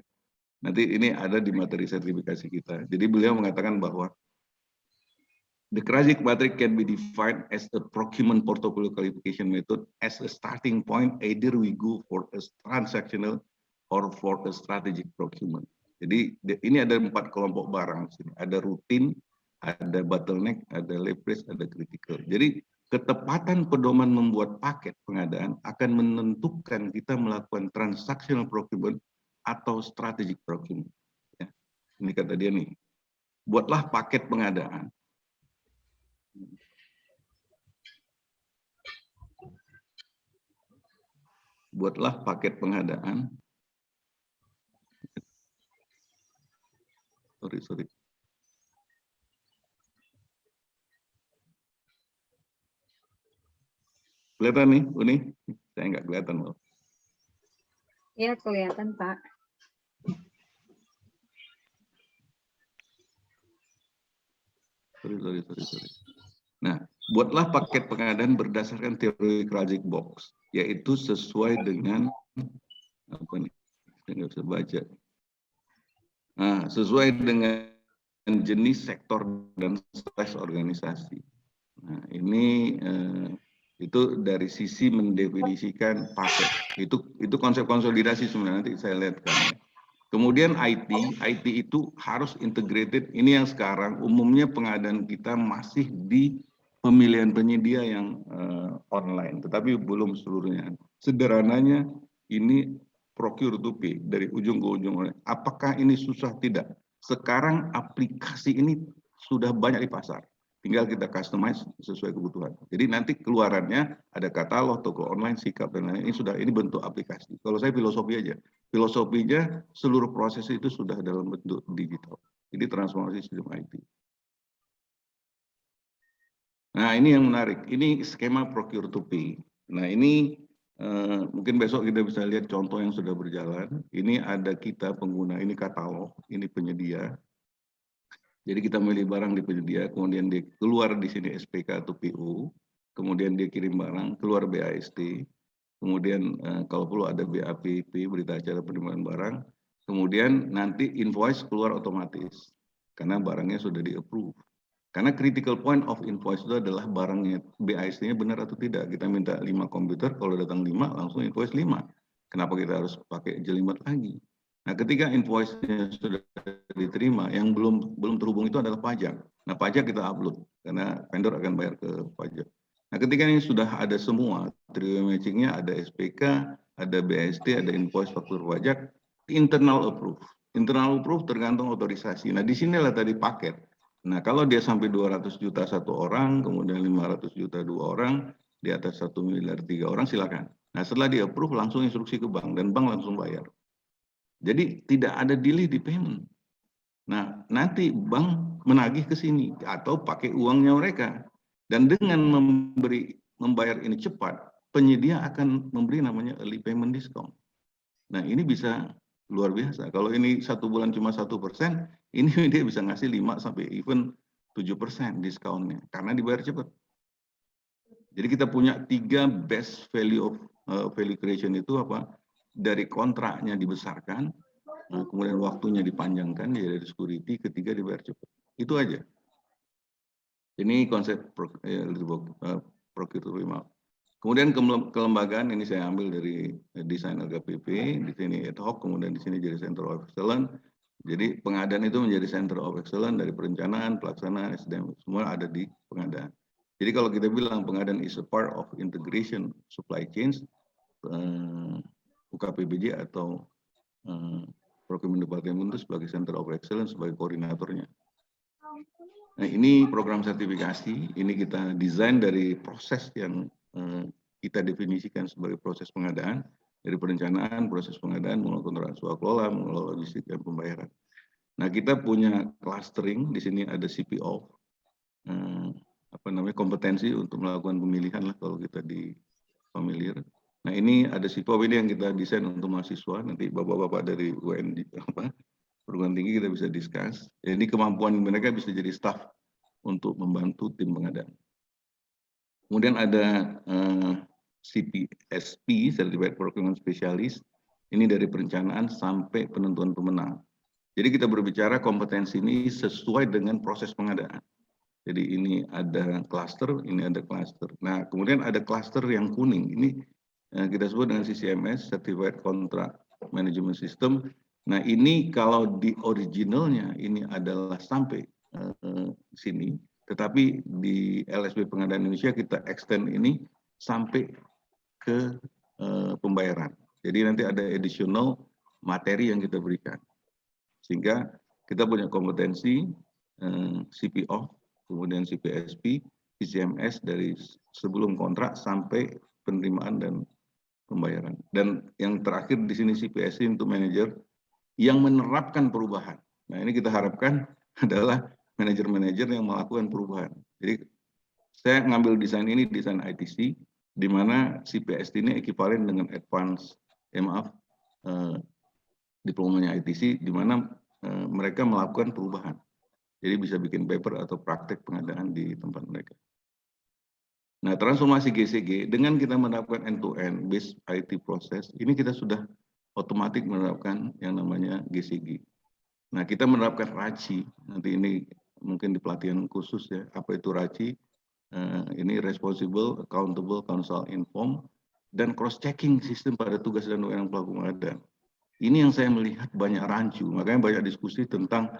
Nanti ini ada di materi sertifikasi kita. Jadi beliau mengatakan bahwa the Krazik matrix can be defined as a procurement portfolio qualification method as a starting point, either we go for a transactional or for a strategic procurement. Jadi ini ada 4 kelompok barang. Ada rutin, ada bottleneck, ada leverage, ada critical. Jadi ketepatan pedoman membuat paket pengadaan akan menentukan kita melakukan transactional procurement atau strategic procurement. Ya. Ini kata dia nih, buatlah paket pengadaan. buatlah paket pengadaan. Sorry. Kelihatan nih, Uni? Saya nggak kelihatan loh. Iya, kelihatan, Pak. Sorry. Nah, buatlah paket pengadaan berdasarkan teori Krajcik Box, yaitu sesuai dengan apa nih? Saya nggak bisa baca. Nah, sesuai dengan jenis sektor dan size organisasi. Nah, ini itu dari sisi mendefinisikan paket. Itu konsep konsolidasi sebenarnya, nanti saya lihatkan ya. Kemudian IT itu harus integrated. Ini yang sekarang umumnya pengadaan kita masih di pemilihan penyedia yang online, tetapi belum seluruhnya. Sederhananya ini procure to pay dari ujung ke ujung. Apakah ini susah? Tidak. Sekarang aplikasi ini sudah banyak di pasar. Tinggal kita customize sesuai kebutuhan. Jadi nanti keluarannya ada katalog, toko online, sikap dan lain-lain. Ini bentuk aplikasi. Kalau saya filosofi aja. Filosofinya seluruh proses itu sudah dalam bentuk digital. Jadi transformasi sistem IT. Nah, ini yang menarik. Ini skema procure to pay. Nah, ini mungkin besok kita bisa lihat contoh yang sudah berjalan. Ini ada kita pengguna, ini katalog, ini penyedia. Jadi kita milih barang di penyedia, kemudian dia keluar di sini SPK atau PO, kemudian dia kirim barang, keluar BAST, kemudian kalau perlu ada BAPP, berita acara penerimaan barang, kemudian nanti invoice keluar otomatis, karena barangnya sudah di-approve. Karena critical point of invoice itu adalah barangnya, BAST-nya benar atau tidak. Kita minta 5 komputer, kalau datang 5, langsung invoice 5. Kenapa kita harus pakai jelimet lagi? Nah, ketika invoice-nya sudah diterima, yang belum terhubung itu adalah pajak. Nah, pajak kita upload, karena vendor akan bayar ke pajak. Nah, ketika ini sudah ada semua, trio matching-nya ada SPK, ada BST, ada invoice faktur pajak, internal approve. Internal approve tergantung otorisasi. Nah, di sinilah tadi paket. Nah, kalau dia sampai 200 juta satu orang, kemudian 500 juta 2 orang, di atas 1 miliar 3 orang, silakan. Nah, setelah di approve, langsung instruksi ke bank, dan bank langsung bayar. Jadi tidak ada delay di payment. Nah, nanti bank menagih ke sini atau pakai uangnya mereka. Dan dengan membayar ini cepat, penyedia akan memberi namanya early payment discount. Nah, ini bisa luar biasa. Kalau ini 1 bulan cuma 1%, ini dia bisa ngasih 5 sampai even 7% discountnya karena dibayar cepat. Jadi kita punya 3 best value of value creation itu apa? Dari kontraknya dibesarkan, kemudian waktunya dipanjangkan, ya dari security, ketiga dibayar cepat. Itu aja. Ini konsep procure to pay. Kemudian kelembagaan ini saya ambil dari desain LKPP, di sini ad hoc, kemudian di sini jadi Center of Excellence. Jadi pengadaan itu menjadi Center of Excellence dari perencanaan, pelaksanaan, SDM, semua ada di pengadaan. Jadi kalau kita bilang pengadaan is a part of integration supply chains, UKPBJ atau Procurement Department itu sebagai Center of Excellence, sebagai koordinatornya. Nah, ini program sertifikasi, ini kita desain dari proses yang kita definisikan sebagai proses pengadaan, dari perencanaan, proses pengadaan, mengelola kontrak swakelola, mengelola logistik dan pembayaran. Nah, kita punya clustering, di sini ada CPO, kompetensi untuk melakukan pemilihan lah kalau kita di familiar. Nah, ini ada CPO ini yang kita desain untuk mahasiswa, nanti bapak-bapak dari UND, perguruan tinggi kita bisa discuss. Jadi kemampuan mereka bisa jadi staff untuk membantu tim pengadaan. Kemudian ada CPSP, Certified Procurement Specialist, ini dari perencanaan sampai penentuan pemenang. Jadi kita berbicara kompetensi ini sesuai dengan proses pengadaan. Jadi ini ada cluster, ini ada cluster. Nah, kemudian ada cluster yang kuning. Ini kita sebut dengan CCMS, Certified Contract Management System. Nah, ini kalau di originalnya ini adalah sampai sini, tetapi di LSB Pengadaan Indonesia kita extend ini sampai ke pembayaran. Jadi nanti ada additional materi yang kita berikan. Sehingga kita punya kompetensi CPO, kemudian CPSP, CCMS dari sebelum kontrak sampai penerimaan dan pembayaran. Dan yang terakhir di sini CPSC untuk manajer yang menerapkan perubahan. Nah, ini kita harapkan adalah manajer-manajer yang melakukan perubahan. Jadi saya ngambil desain ini, desain ITC, di mana CPST ini ekivalen dengan advance, diplomanya ITC, di mana mereka melakukan perubahan. Jadi bisa bikin paper atau praktek pengadaan di tempat mereka. Nah, transformasi GCG dengan kita menerapkan end-to-end based IT proses, ini kita sudah otomatis menerapkan yang namanya GCG. Nah, kita menerapkan RACI, nanti ini mungkin di pelatihan khusus ya, apa itu RACI? Ini responsible, accountable, consult, inform, dan cross-checking sistem pada tugas dan wewenang pelaku pengadaan. Ini yang saya melihat banyak rancu, makanya banyak diskusi tentang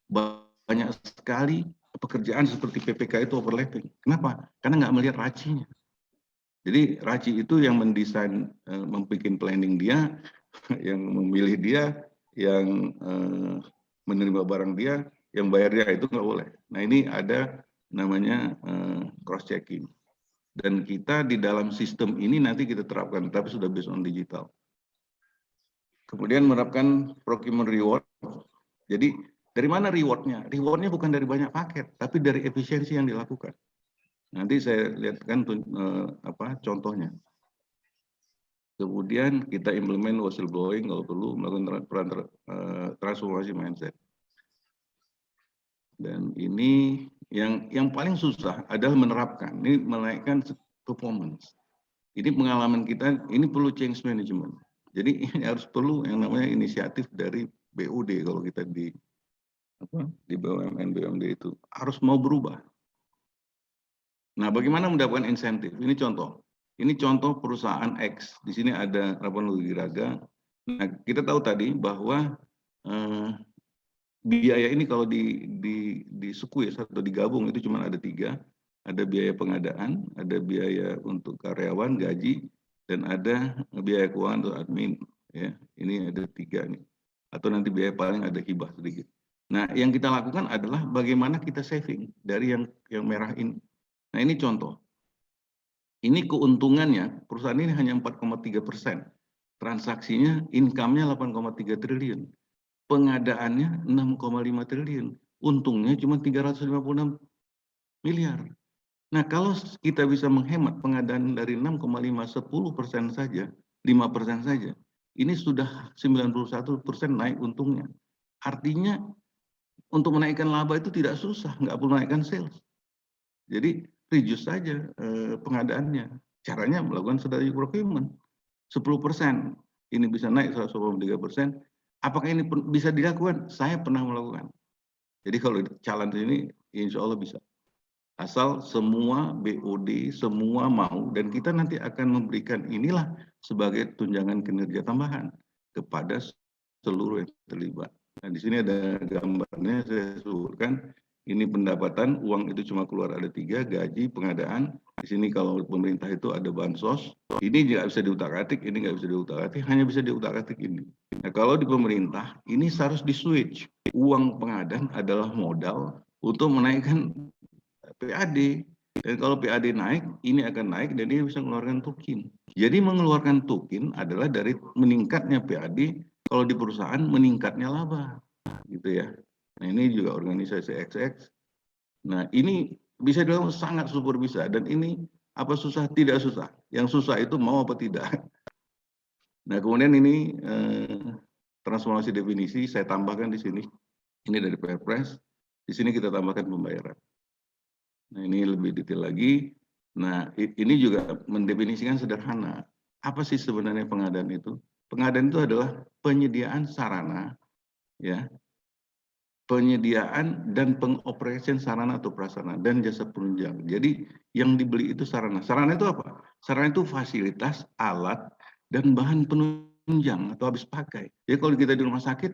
banyak sekali pekerjaan seperti PPK itu overlapping. Kenapa? Karena nggak melihat RACI-nya. Jadi RACI itu yang mendesain, membuat planning dia, yang memilih dia, yang menerima barang dia, yang bayar dia, itu nggak boleh. Nah, ini ada namanya cross-checking. Dan kita di dalam sistem ini nanti kita terapkan, tapi sudah based on digital. Kemudian menerapkan procurement reward. Jadi dari mana rewardnya? Rewardnya bukan dari banyak paket, tapi dari efisiensi yang dilakukan. Nanti saya lihatkan contohnya. Kemudian kita implement whistleblowing kalau perlu, melakukan transformasi mindset. Dan ini yang paling susah adalah menerapkan, ini menaikkan performance. Ini pengalaman kita, ini perlu change management. Jadi ini harus perlu yang namanya inisiatif dari BUD kalau kita di BUMN, BUMD itu harus mau berubah. Nah, bagaimana mendapatkan insentif? Ini contoh. Ini contoh perusahaan X. Di sini ada Rapan Giraga. Nah, kita tahu tadi bahwa biaya ini kalau di squeeze atau digabung itu cuma ada 3. Ada biaya pengadaan, ada biaya untuk karyawan, gaji, dan ada biaya keuangan atau admin. Ya, ini ada 3 nih. Atau nanti biaya paling ada hibah sedikit. Nah, yang kita lakukan adalah bagaimana kita saving dari yang merah ini. Nah, ini contoh. Ini keuntungannya, perusahaan ini hanya 4,3%. Transaksinya, income-nya 8,3 triliun. Pengadaannya 6,5 triliun. Untungnya cuma 356 miliar. Nah, kalau kita bisa menghemat pengadaan dari 6,5, 10% saja, 5% saja, ini sudah 91% naik untungnya. Artinya, untuk menaikkan laba itu tidak susah, nggak perlu naikkan sales. Jadi, reduce saja pengadaannya. Caranya melakukan strategic procurement. 10%, ini bisa naik 183%. Apakah ini bisa dilakukan? Saya pernah melakukan. Jadi kalau challenge ini, insya Allah bisa. Asal semua BOD, semua mau, dan kita nanti akan memberikan inilah sebagai tunjangan kinerja tambahan kepada seluruh yang terlibat. Nah, di sini ada gambarnya, saya sebutkan. Ini pendapatan, uang itu cuma keluar ada 3, gaji, pengadaan. Di sini kalau pemerintah itu ada bansos. Ini nggak bisa diutak-atik, ini nggak bisa diutak-atik, hanya bisa diutak-atik ini. Nah, kalau di pemerintah, ini harus di-switch. Uang pengadaan adalah modal untuk menaikkan PAD. Dan kalau PAD naik, ini akan naik dan ini bisa mengeluarkan tukin. Jadi mengeluarkan tukin adalah dari meningkatnya PAD, kalau di perusahaan meningkatnya laba. Gitu ya. Nah, ini juga organisasi XX. Nah, ini bisa dilakukan sangat super bisa. Dan ini apa susah? Tidak susah. Yang susah itu mau apa tidak. Nah, kemudian ini transformasi definisi saya tambahkan di sini. Ini dari Perpres. Di sini kita tambahkan pembayaran. Nah, ini lebih detail lagi. Nah, ini juga mendefinisikan sederhana. Apa sih sebenarnya pengadaan itu? Pengadaan itu adalah penyediaan sarana, ya, penyediaan dan pengoperasian sarana atau prasarana dan jasa penunjang. Jadi yang dibeli itu sarana. Sarana itu apa? Sarana itu fasilitas, alat, dan bahan penunjang atau habis pakai. Jadi kalau kita di rumah sakit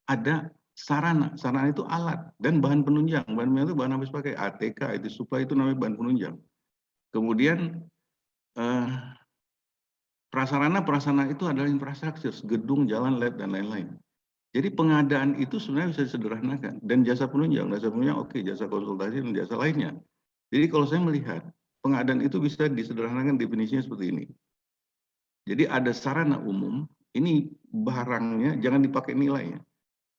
ada sarana. Sarana itu alat dan bahan penunjang. Bahan penunjang itu bahan habis pakai. ATK itu supply itu namanya bahan penunjang. Kemudian prasarana itu adalah infrastruktur, gedung, jalan, lab, dan lain-lain. Jadi pengadaan itu sebenarnya bisa disederhanakan. Dan jasa penunjang oke, jasa konsultasi dan jasa lainnya. Jadi kalau saya melihat, pengadaan itu bisa disederhanakan definisinya seperti ini. Jadi ada sarana umum, ini barangnya jangan dipakai nilai ya.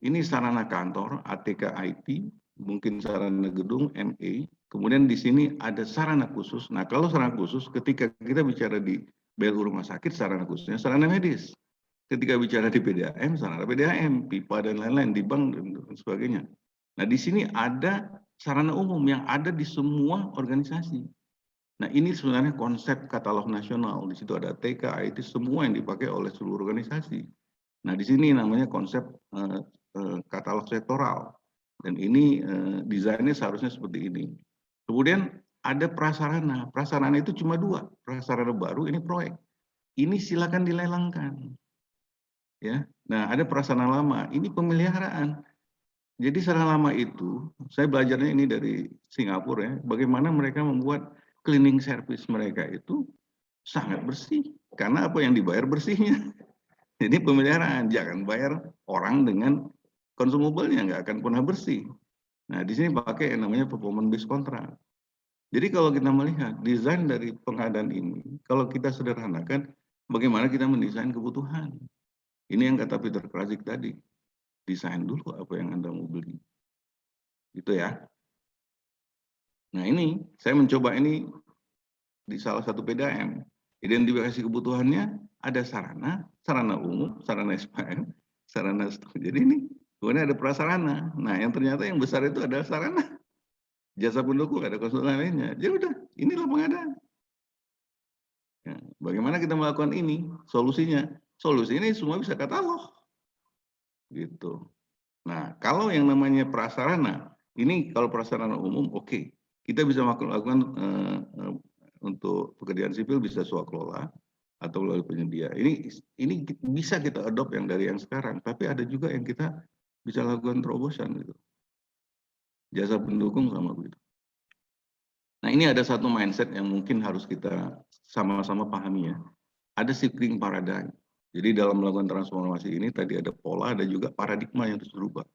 Ini sarana kantor, ATK IT, mungkin sarana gedung, MA. Kemudian di sini ada sarana khusus. Nah, kalau sarana khusus, ketika kita bicara di BLU rumah sakit, sarana khususnya sarana medis. Ketika bicara di PDAM, sarana PDAM, pipa dan lain-lain, di bank dan sebagainya. Nah, di sini ada sarana umum yang ada di semua organisasi. Nah, ini sebenarnya konsep katalog nasional. Di situ ada TK, IT, semua yang dipakai oleh seluruh organisasi. Nah, di sini namanya konsep katalog sektoral. Dan ini desainnya seharusnya seperti ini. Kemudian ada prasarana. Prasarana itu cuma 2. Prasarana baru, ini proyek. Ini silakan dilelangkan. Ya. Nah, ada prasarana lama. Ini pemeliharaan. Jadi sarana lama itu, saya belajarnya ini dari Singapura ya, bagaimana mereka membuat cleaning service mereka itu sangat bersih. Karena apa yang dibayar bersihnya. Jadi pemeliharaan, jangan bayar orang dengan consumable-nya, nggak akan pernah bersih. Nah, di sini pakai yang namanya performance based contract. Jadi kalau kita melihat desain dari pengadaan ini, kalau kita sederhanakan, bagaimana kita mendesain kebutuhan. Ini yang kata Peter Krasik tadi, desain dulu apa yang Anda mau beli. Gitu ya. Nah ini, saya mencoba ini di salah satu PDAM. Identifikasi kebutuhannya, ada sarana, sarana umum, sarana SPM, sarana stok. Jadi ini, kemudian ada prasarana. Nah yang ternyata yang besar itu adalah sarana. Jasa pendukung, ada konsultan lainnya. Ya udah, inilah pengadaan. Ya, bagaimana kita melakukan ini? Solusinya, solusi ini semua bisa katalog. Gitu. Nah, kalau yang namanya prasarana, ini kalau prasarana umum, oke. Kita bisa melakukan untuk pekerjaan sipil bisa swakelola atau melalui penyedia. Ini bisa kita adopt yang dari yang sekarang, tapi ada juga yang kita bisa lakukan terobosan gitu. Jasa pendukung sama begitu. Nah, ini ada satu mindset yang mungkin harus kita sama-sama pahami ya. Ada shifting paradigm. Jadi dalam melakukan transformasi ini tadi ada pola, ada juga paradigma yang harus berubah.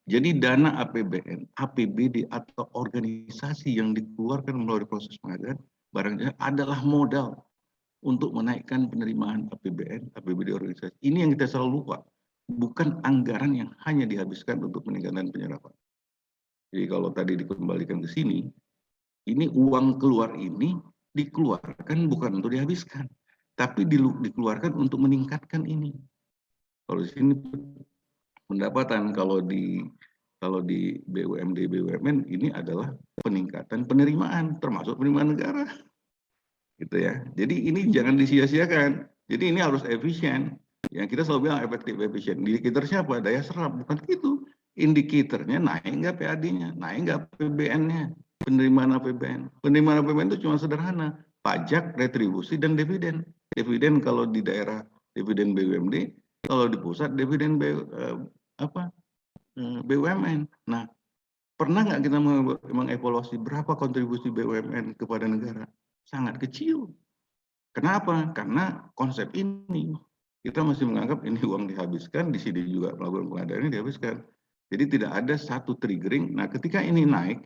Jadi dana APBN, APBD atau organisasi yang dikeluarkan melalui proses pengadaan barang adalah modal untuk menaikkan penerimaan APBN, APBD organisasi. Ini yang kita selalu lupa. Bukan anggaran yang hanya dihabiskan untuk peningkatan penyerapan. Jadi kalau tadi dikembalikan ke sini, ini uang keluar ini dikeluarkan bukan untuk dihabiskan, tapi dikeluarkan untuk meningkatkan ini. Kalau di sini pendapatan, kalau di BUMD, BUMN ini adalah peningkatan penerimaan, termasuk penerimaan negara. Gitu ya. Jadi ini jangan disia-siakan. Jadi ini harus efisien. Yang kita selalu bilang efektif, efisien. Indikator siapa? Daya serap. Bukan gitu. Indikatornya naik nggak PAD-nya, naik nggak APBN-nya, penerimaan APBN. Penerimaan APBN itu cuma sederhana. Pajak, retribusi, dan dividen. Dividen kalau di daerah, dividen BUMD. Kalau di pusat, dividen BUMN. Nah, pernah nggak kita mengevaluasi berapa kontribusi BUMN kepada negara? Sangat kecil. Kenapa? Karena konsep ini kita masih menganggap ini uang dihabiskan, di sini juga melakukan pengadaan ini dihabiskan. Jadi tidak ada satu triggering. Nah, ketika ini naik,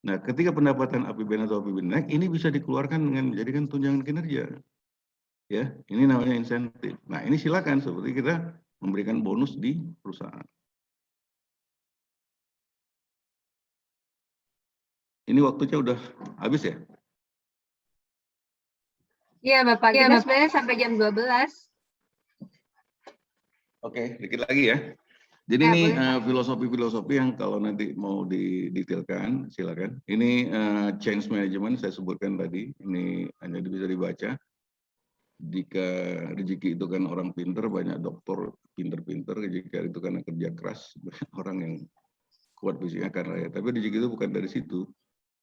nah ketika pendapatan APBN atau APBN naik, ini bisa dikeluarkan dengan menjadikan tunjangan kinerja. Ya, ini namanya insentif. Nah, ini silakan seperti kita memberikan bonus di perusahaan. Ini waktunya udah habis ya? Iya, Bapak. Kita sebenarnya sampai jam 12. Oke, dikit lagi ya. Jadi Ya, ini boleh, filosofi-filosofi yang kalau nanti mau didetailkan, silakan. Ini change management saya sebutkan tadi, ini hanya bisa dibaca. Jika rezeki itu kan orang pinter, banyak dokter pinter-pinter. Jika itu karena kerja keras, banyak orang yang kuat fisiknya akan raya. Tapi rezeki itu bukan dari situ.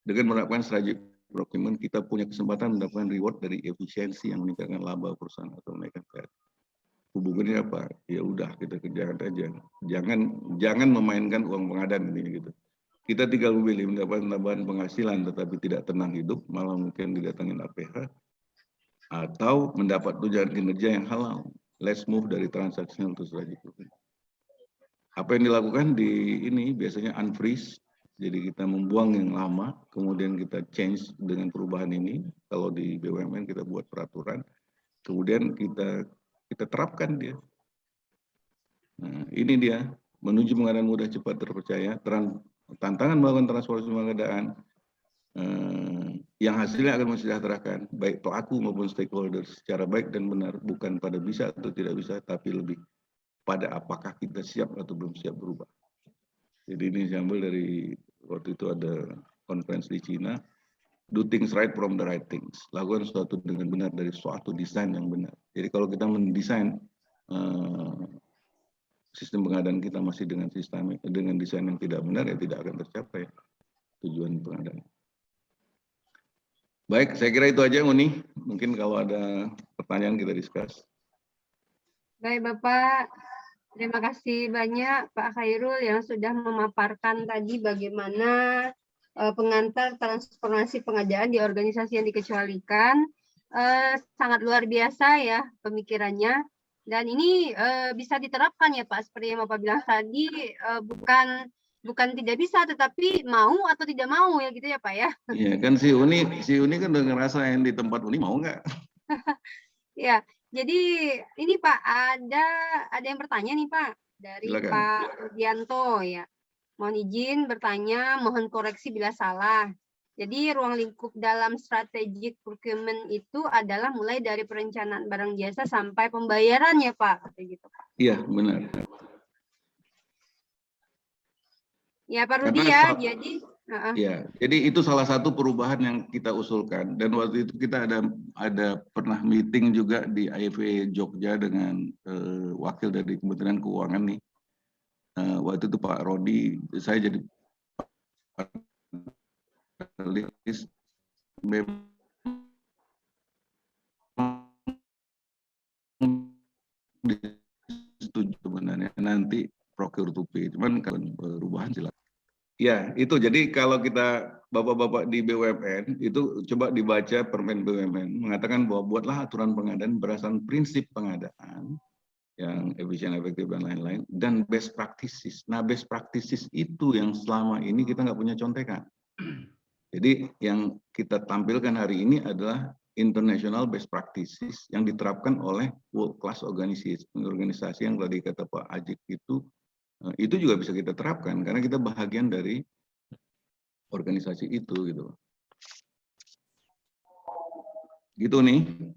Dengan menerapkan strategi procurement, kita punya kesempatan mendapatkan reward dari efisiensi yang meningkatkan laba perusahaan atau menaikkan PAD. Hubungannya apa? Ya udah kita kerjakan aja. Jangan memainkan uang pengadaan ini gitu. Kita tinggal memilih mendapatkan tambahan penghasilan tetapi tidak tenang hidup, malah mungkin didatangin APH atau mendapat tunjangan kinerja yang halal. Let's move dari transaksional ke strategi. Apa yang dilakukan di ini biasanya unfreeze. Jadi kita membuang yang lama, kemudian kita change dengan perubahan ini. Kalau di BUMN kita buat peraturan. kemudian kita terapkan dia. Nah, ini dia menuju pengadaan mudah, cepat, terpercaya, tantangan melakukan transformasi pengadaan yang hasilnya akan mensejahterakan baik pelaku maupun stakeholder secara baik dan benar, bukan pada bisa atau tidak bisa, tapi lebih pada apakah kita siap atau belum siap berubah. Jadi ini diambil dari waktu itu ada conference di Cina, do things right from the right things. Lakukan sesuatu dengan benar dari suatu desain yang benar. Jadi kalau kita mendesain sistem pengadaan kita masih dengan desain yang tidak benar, ya tidak akan tercapai tujuan pengadaan. Baik, saya kira itu aja, Uni. Mungkin kalau ada pertanyaan kita discuss. Baik, Bapak. Terima kasih banyak Pak Khairul yang sudah memaparkan tadi bagaimana pengantar transformasi pengadaan di organisasi yang dikecualikan. Sangat luar biasa ya pemikirannya. Dan ini bisa diterapkan ya Pak, seperti yang Bapak bilang tadi, bukan tidak bisa, tetapi mau atau tidak mau ya gitu ya Pak ya. Iya kan si Uni kan udah ngerasain di tempat Uni, mau nggak? Ya, jadi ini Pak, ada yang bertanya nih Pak, dari Silakan. Pak Rudianto ya. Mohon izin bertanya, mohon koreksi bila salah. Jadi ruang lingkup dalam strategic procurement itu adalah mulai dari perencanaan barang jasa sampai pembayaran ya Pak, kayak gitu Pak. Iya, benar. Ya Pak Rudi ya, jadi ya, jadi itu salah satu perubahan yang kita usulkan, dan waktu itu kita ada pernah meeting juga di IFE Jogja dengan wakil dari Kementerian Keuangan nih. Waktu itu Pak Rodi, saya jadi panelis, memang setuju sebenarnya nanti procure to pay, cuman kalau perubahan silakan. Ya, itu jadi kalau kita bapak-bapak di BUMN itu coba dibaca Permen BUMN mengatakan bahwa buatlah aturan pengadaan berdasarkan prinsip pengadaan yang efisien, efektif dan lain-lain, dan best practices. Nah, best practices itu yang selama ini kita nggak punya contekan. Jadi yang kita tampilkan hari ini adalah international best practices yang diterapkan oleh world class organisasi yang tadi kata Pak Ajik itu juga bisa kita terapkan karena kita bahagian dari organisasi itu gitu. Gitu nih.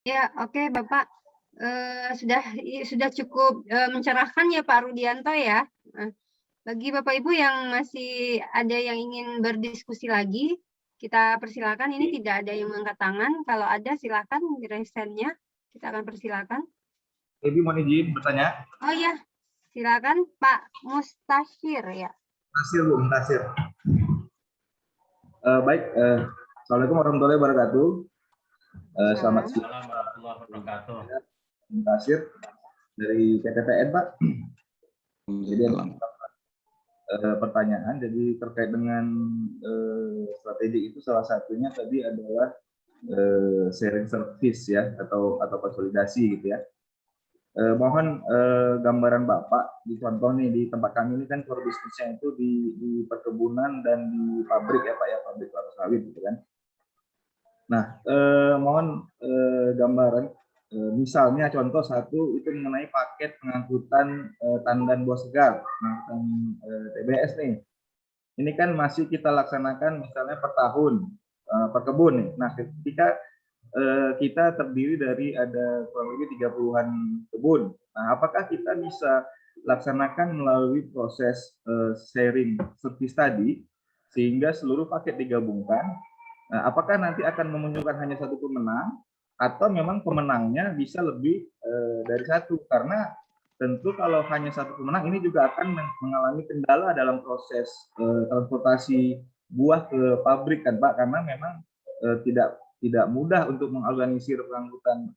ya oke Bapak. Sudah cukup mencerahkan ya Pak Rudianto ya. Bagi Bapak Ibu yang masih ada yang ingin berdiskusi lagi, kita persilakan. Ini tidak ada yang mengangkat tangan. Kalau ada silakan di raise-nya. Kita akan persilakan. Ibu mohon izin bertanya. Oh ya, silakan Pak Mustashir ya. Mustashir Bu, Mustashir. Baik, Assalamualaikum warahmatullahi wabarakatuh. Selamat siang. Warahmatullahi wabarakatuh. Mustashir dari PTPN Pak. Jadi ada pertanyaan, jadi terkait dengan strategi itu salah satunya tadi adalah sharing service ya atau konsolidasi gitu ya. Mohon gambaran Bapak di contoh nih di tempat kami ini kan core bisnisnya itu di perkebunan dan di pabrik ya Pak ya, pabrik kelapa sawit gitu kan. Nah, mohon gambaran misalnya contoh satu itu mengenai paket pengangkutan tandan buah segar, pengangkutan TBS nih. Ini kan masih kita laksanakan misalnya per tahun per kebun nih. Nah, ketika kita terdiri dari ada kurang lebih 30-an kebun. Nah, apakah kita bisa laksanakan melalui proses sharing service tadi sehingga seluruh paket digabungkan? Nah, apakah nanti akan memunculkan hanya satu pemenang atau memang pemenangnya bisa lebih dari satu? Karena tentu kalau hanya satu pemenang ini juga akan mengalami kendala dalam proses transportasi buah ke pabrik kan Pak, karena memang tidak mudah untuk mengorganisir pengangkutan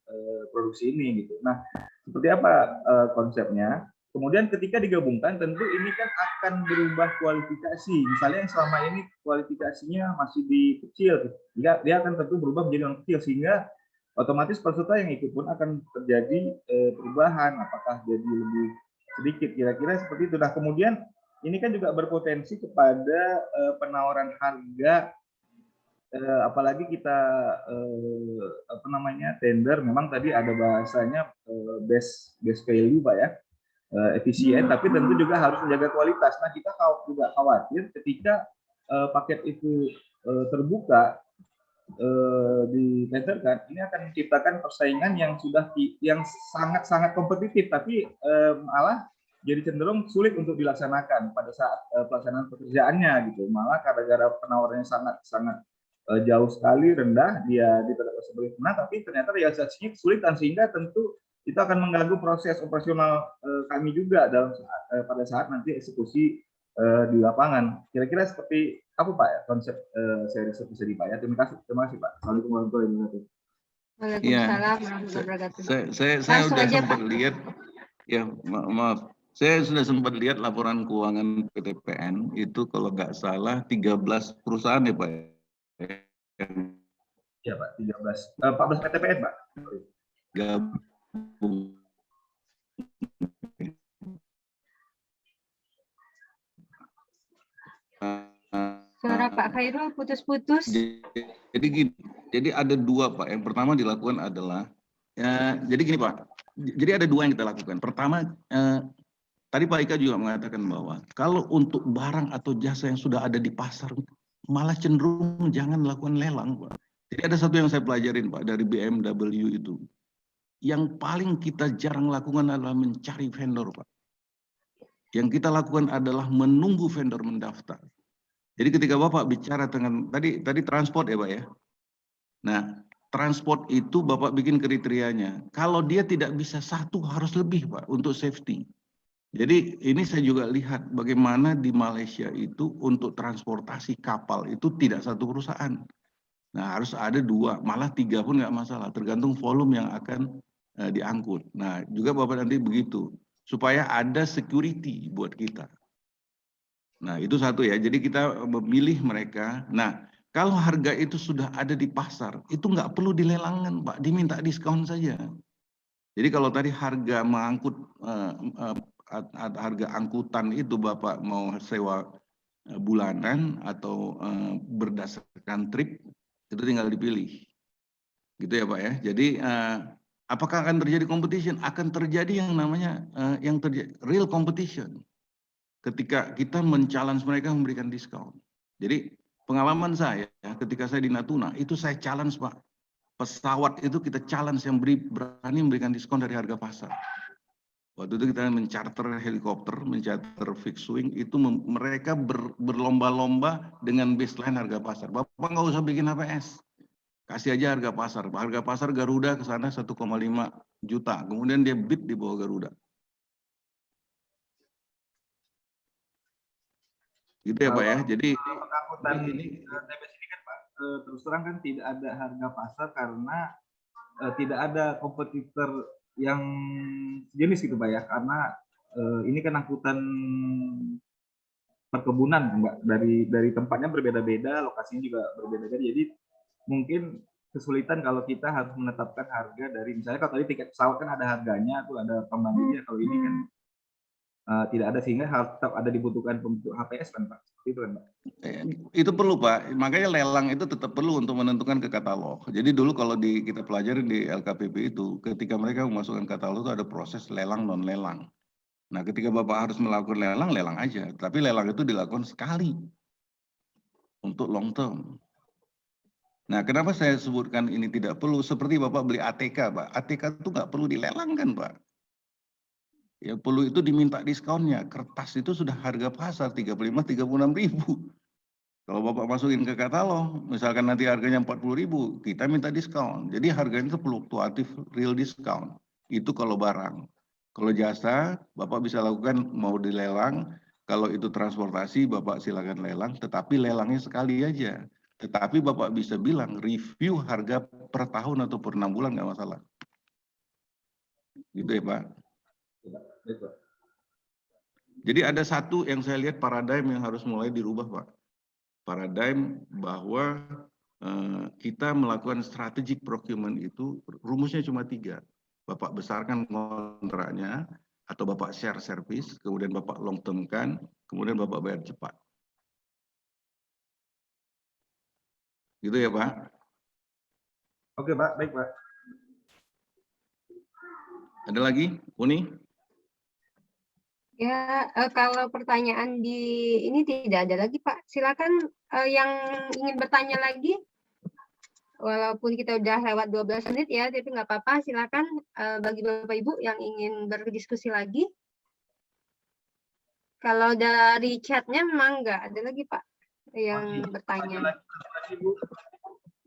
produksi ini gitu. Nah, seperti apa konsepnya? Kemudian ketika digabungkan tentu ini kan akan berubah kualifikasi. Misalnya yang selama ini kualifikasinya masih di kecil, dia akan tentu berubah menjadi yang kecil sehingga otomatis peserta yang ikut pun akan terjadi perubahan. Apakah jadi lebih sedikit? Kira-kira seperti itu. Nah, kemudian ini kan juga berpotensi kepada penawaran harga apalagi kita apa namanya tender, memang tadi ada bahasanya best value Pak ya, efisien, tapi tentu juga harus menjaga kualitas. Nah kita juga khawatir ketika paket itu terbuka ditenderkan, ini akan menciptakan persaingan yang sangat kompetitif, tapi malah jadi cenderung sulit untuk dilaksanakan pada saat pelaksanaan pekerjaannya gitu. Malah gara-gara penawarannya sangat jauh sekali rendah, dia ditetapkan sebagai pemenang, tapi ternyata realisasinya kesulitan, sehingga tentu itu akan mengganggu proses operasional kami juga pada saat nanti eksekusi di lapangan. Kira-kira seperti apa Pak ya konsep seri eksekusi Pak ya? Terima kasih Pak. Assalamualaikum warahmatullahi wabarakatuh. Waalaikumsalam warahmatullahi wabarakatuh. Saya Langsung sudah aja, sempat Pak. lihat, ya maaf, saya sudah sempat lihat laporan keuangan PTPN itu kalau nggak salah 13 perusahaan ya Pak. Ya Pak, 14 PTPN Pak. Gabung. Suara Pak Khairul putus-putus. Jadi gini, jadi ada dua Pak. Yang pertama dilakukan adalah, jadi gini Pak. Jadi ada dua yang kita lakukan. Pertama, tadi Pak Ika juga mengatakan bahwa kalau untuk barang atau jasa yang sudah ada di pasar, malah cenderung jangan lakukan lelang Pak. Jadi ada satu yang saya pelajarin Pak dari BMW itu. Yang paling kita jarang lakukan adalah mencari vendor Pak. Yang kita lakukan adalah menunggu vendor mendaftar. Jadi ketika Bapak bicara dengan tadi transport ya Pak ya. Nah, transport itu Bapak bikin kriterianya. Kalau dia tidak bisa satu harus lebih Pak untuk safety. Jadi ini saya juga lihat bagaimana di Malaysia itu untuk transportasi kapal itu tidak satu perusahaan. Nah harus ada dua, malah tiga pun nggak masalah. Tergantung volume yang akan diangkut. Nah juga Bapak nanti begitu. Supaya ada security buat kita. Nah itu satu ya, jadi kita memilih mereka. Nah kalau harga itu sudah ada di pasar, itu nggak perlu dilelangkan Pak, diminta diskon saja. Jadi kalau tadi harga mengangkut, harga angkutan itu Bapak mau sewa bulanan atau berdasarkan trip, itu tinggal dipilih. Gitu ya Pak ya, jadi apakah akan terjadi competition? Akan terjadi yang namanya real competition. Ketika kita men-challenge mereka memberikan diskon. Jadi pengalaman saya ketika saya di Natuna itu saya challenge Pak. Pesawat itu kita challenge yang berani memberikan diskon dari harga pasar. Waktu itu kita mencarter helikopter, mencarter fixed wing, itu mereka berlomba-lomba dengan baseline harga pasar. Bapak nggak usah bikin HPS. Kasih aja harga pasar. Harga pasar Garuda ke sana 1,5 juta. Kemudian dia bid di bawah Garuda. Gitu ya Pak ya. Jadi pengangkutan ini TBS ini kan Pak terus terang kan tidak ada harga pasar karena tidak ada kompetitor yang jenis gitu Pak ya, karena ini kan angkutan perkebunan Mbak, dari tempatnya berbeda-beda, lokasinya juga berbeda-beda, jadi mungkin kesulitan kalau kita harus menetapkan harga dari, misalnya kalau tadi tiket pesawat kan ada harganya tuh, ada pembandingnya, kalau ini kan tidak ada, sehingga harus tetap ada dibutuhkan pembentuk HPS kan Pak, itu kan Pak. Itu perlu Pak, makanya lelang itu tetap perlu untuk menentukan ke katalog. Jadi dulu kalau kita pelajari di LKPP itu, ketika mereka memasukkan katalog itu ada proses lelang non lelang. Nah ketika Bapak harus melakukan lelang, lelang aja. Tapi lelang itu dilakukan sekali untuk long term. Nah kenapa saya sebutkan ini tidak perlu, seperti Bapak beli ATK Pak, ATK itu nggak perlu dilelangkan Pak. Ya perlu itu diminta diskonnya, kertas itu sudah harga pasar 35-36 ribu. Kalau Bapak masukin ke katalog, misalkan nanti harganya 40.000, kita minta diskon. Jadi harganya itu fluktuatif, real discount. Itu kalau barang. Kalau jasa, Bapak bisa lakukan mau dilelang. Kalau itu transportasi, Bapak silakan lelang. Tetapi lelangnya sekali aja. Tetapi Bapak bisa bilang review harga per tahun atau per 6 bulan nggak masalah. Gitu ya Pak. Jadi ada satu yang saya lihat paradigm yang harus mulai dirubah Pak. Paradigm bahwa kita melakukan strategic procurement itu rumusnya cuma 3. Bapak besarkan kontraknya atau Bapak share service, kemudian Bapak long term kan, kemudian Bapak bayar cepat. Gitu ya Pak. Oke Pak, baik Pak. Ada lagi, Uni? Ya, kalau pertanyaan di ini tidak ada lagi, Pak. Silakan yang ingin bertanya lagi. Walaupun kita udah lewat 12 menit ya, tapi nggak apa-apa. Silakan bagi Bapak Ibu yang ingin berdiskusi lagi. Kalau dari chatnya memang nggak ada lagi, Pak, yang bertanya.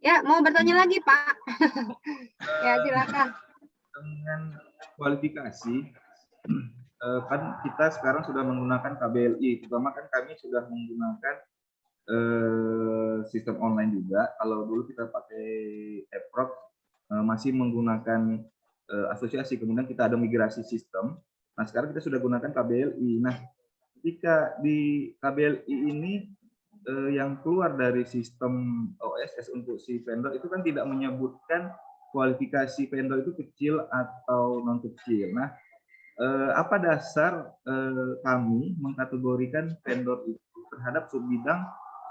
Ya, mau bertanya lagi, Pak. Ya, silakan. Dengan kualifikasi, kan kita sekarang sudah menggunakan KBLI, terutama kan kami sudah menggunakan sistem online juga. Kalau dulu kita pakai Eprog, masih menggunakan asosiasi, kemudian kita ada migrasi sistem. Nah sekarang kita sudah gunakan KBLI. Nah ketika di KBLI ini yang keluar dari sistem OSS untuk si vendor itu kan tidak menyebutkan kualifikasi vendor itu kecil atau non kecil. Nah, apa dasar kami mengkategorikan vendor itu terhadap subbidang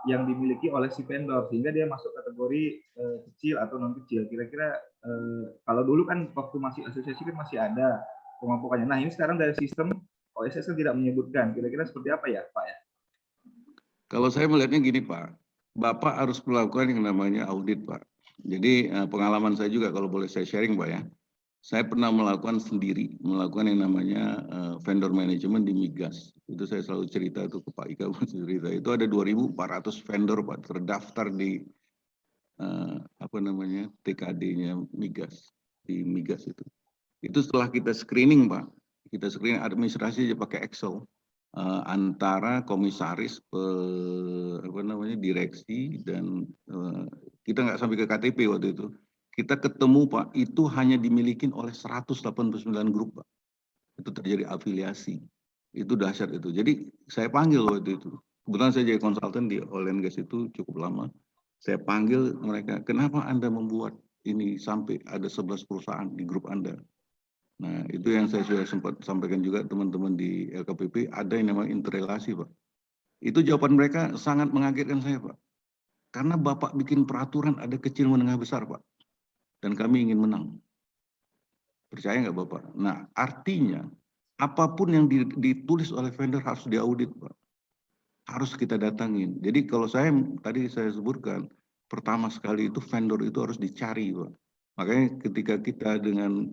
yang dimiliki oleh si vendor sehingga dia masuk kategori kecil atau non kecil? Kira-kira kalau dulu kan waktu masih asosiasi kan masih ada pengelompokannya. Nah, ini sekarang dari sistem OSS kan tidak menyebutkan. Kira-kira seperti apa ya, Pak ya? Kalau saya melihatnya gini Pak, Bapak harus melakukan yang namanya audit Pak. Jadi pengalaman saya juga kalau boleh saya sharing Pak ya. Saya pernah melakukan sendiri, melakukan yang namanya vendor management di Migas. Itu saya selalu cerita itu ke Pak Ika, cerita itu ada 2.400 vendor Pak terdaftar di apa namanya TKD-nya Migas, di Migas itu. Itu setelah kita screening Pak, kita screening administrasi aja pakai Excel. Antara komisaris, apa namanya, direksi dan kita nggak sampai ke KTP waktu itu. Kita ketemu Pak, itu hanya dimiliki oleh 189 grup Pak. Itu terjadi afiliasi. Itu dahsyat itu. Jadi saya panggil waktu itu. Kebetulan saya jadi konsultan di oil and gas itu cukup lama. Saya panggil mereka, kenapa Anda membuat ini sampai ada 11 perusahaan di grup Anda? Nah, itu yang saya sudah sempat sampaikan juga teman-teman di LKPP, ada yang namanya interrelasi, Pak. Itu jawaban mereka sangat mengagetkan saya, Pak. Karena Bapak bikin peraturan ada kecil, menengah, besar, Pak. Dan kami ingin menang. Percaya nggak Bapak? Nah, artinya apapun yang ditulis oleh vendor harus diaudit, Pak. Harus kita datangin. Jadi kalau tadi saya sebutkan, pertama sekali itu vendor itu harus dicari, Pak. Makanya ketika kita dengan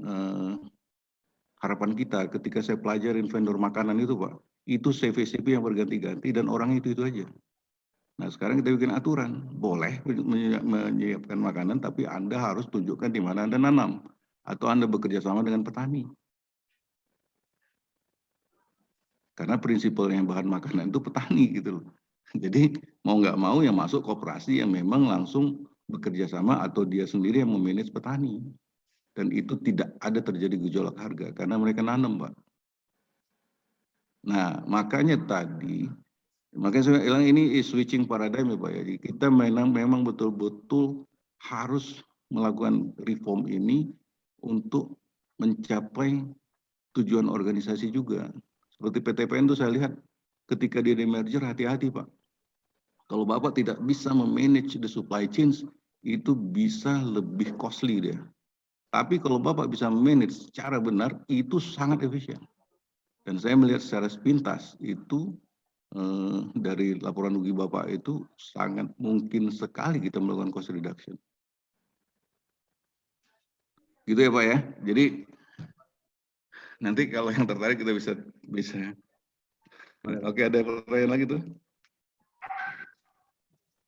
harapan kita ketika saya pelajarin vendor makanan itu Pak, itu CV-CV yang berganti-ganti dan orang itu aja. Nah sekarang kita bikin aturan, boleh menyiapkan makanan tapi Anda harus tunjukkan di mana Anda nanam. Atau Anda bekerja sama dengan petani. Karena prinsipalnya bahan makanan itu petani gitu loh. Jadi mau nggak mau yang masuk koperasi yang memang langsung bekerja sama atau dia sendiri yang memanage petani. Dan itu tidak ada terjadi gejolak harga karena mereka nanam, Pak. Nah, makanya saya bilang ini switching paradigm ya, Pak. Jadi kita memang betul-betul harus melakukan reform ini untuk mencapai tujuan organisasi juga. Seperti PTPN itu saya lihat ketika dia di merger hati-hati, Pak. Kalau Bapak tidak bisa memanage the supply chains, itu bisa lebih costly dia. Tapi kalau Bapak bisa manage secara benar, itu sangat efisien. Dan saya melihat secara sepintas itu dari laporan rugi Bapak itu sangat mungkin sekali kita melakukan cost reduction. Gitu ya Pak ya. Jadi nanti kalau yang tertarik kita bisa. Oke, ada pertanyaan lagi tuh?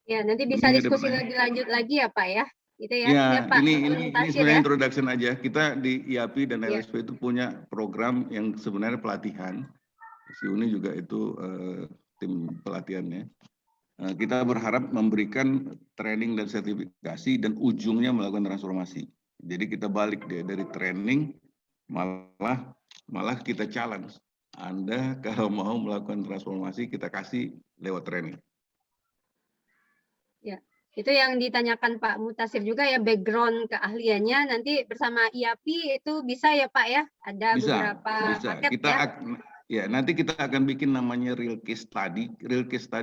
Ya, nanti bisa diskusi lebih lanjut lagi ya Pak ya. Gitu ya. Ya, Pak, ini sebenarnya ya. introduction aja. Kita di IAPI dan LSP itu punya program yang sebenarnya pelatihan. Si Uni juga itu tim pelatihannya. Kita berharap memberikan training dan sertifikasi dan ujungnya melakukan transformasi. Jadi kita balik dari training malah kita challenge. Anda kalau mau melakukan transformasi kita kasih lewat training. Ya. Itu yang ditanyakan Pak Mutasir juga ya, background keahliannya nanti bersama IAPI itu bisa ya Pak ya? Ada beberapa paket ya. Nanti kita akan bikin namanya real case study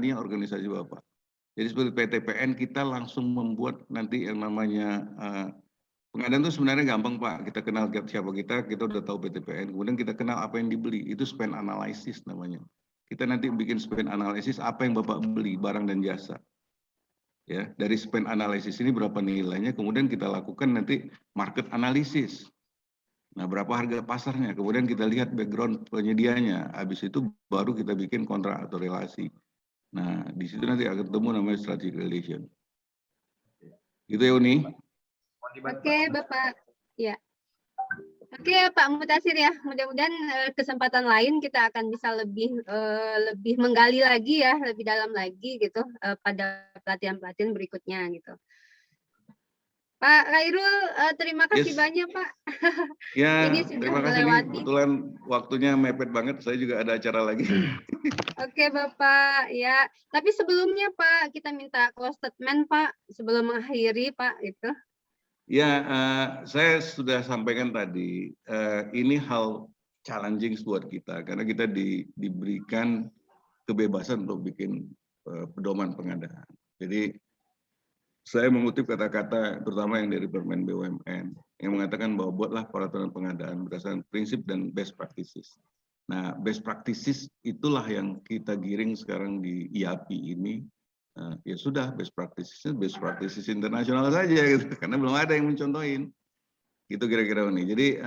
yang organisasi Bapak. Jadi seperti PTPN kita langsung membuat nanti yang namanya pengadaan itu sebenarnya gampang Pak. Kita kenal siapa kita udah tahu PTPN. Kemudian kita kenal apa yang dibeli. Itu spend analysis namanya. Kita nanti bikin spend analysis apa yang Bapak beli, barang dan jasa. Ya, dari spend analysis ini berapa nilainya, kemudian kita lakukan nanti market analysis. Nah, berapa harga pasarnya, kemudian kita lihat background penyedianya. Habis itu baru kita bikin kontrak atau relasi. Nah, di situ nanti akan ketemu namanya strategic relation. Gitu ya, Uni? Oke, Bapak. Ya. Oke, Pak Mutasir ya. Mudah-mudahan kesempatan lain kita akan bisa lebih menggali lagi ya, lebih dalam lagi gitu pada pelatihan-pelatihan berikutnya gitu. Pak Khairul, terima kasih banyak Pak. Ya, Ini sudah terima kasih nih. Kebetulan waktunya mepet banget. Saya juga ada acara lagi. Oke Bapak, ya. Tapi sebelumnya Pak, kita minta close statement Pak sebelum mengakhiri Pak itu. Ya, saya sudah sampaikan tadi, ini hal challenging buat kita karena kita diberikan kebebasan untuk bikin pedoman pengadaan. Jadi saya mengutip kata-kata terutama yang dari Permen BUMN yang mengatakan bahwa buatlah peraturan pengadaan berdasarkan prinsip dan best practices. Nah, best practices itulah yang kita giring sekarang di IAPI ini. Ya sudah, best practices internasional saja gitu, karena belum ada yang mencontohin. Gitu kira-kira ini. Jadi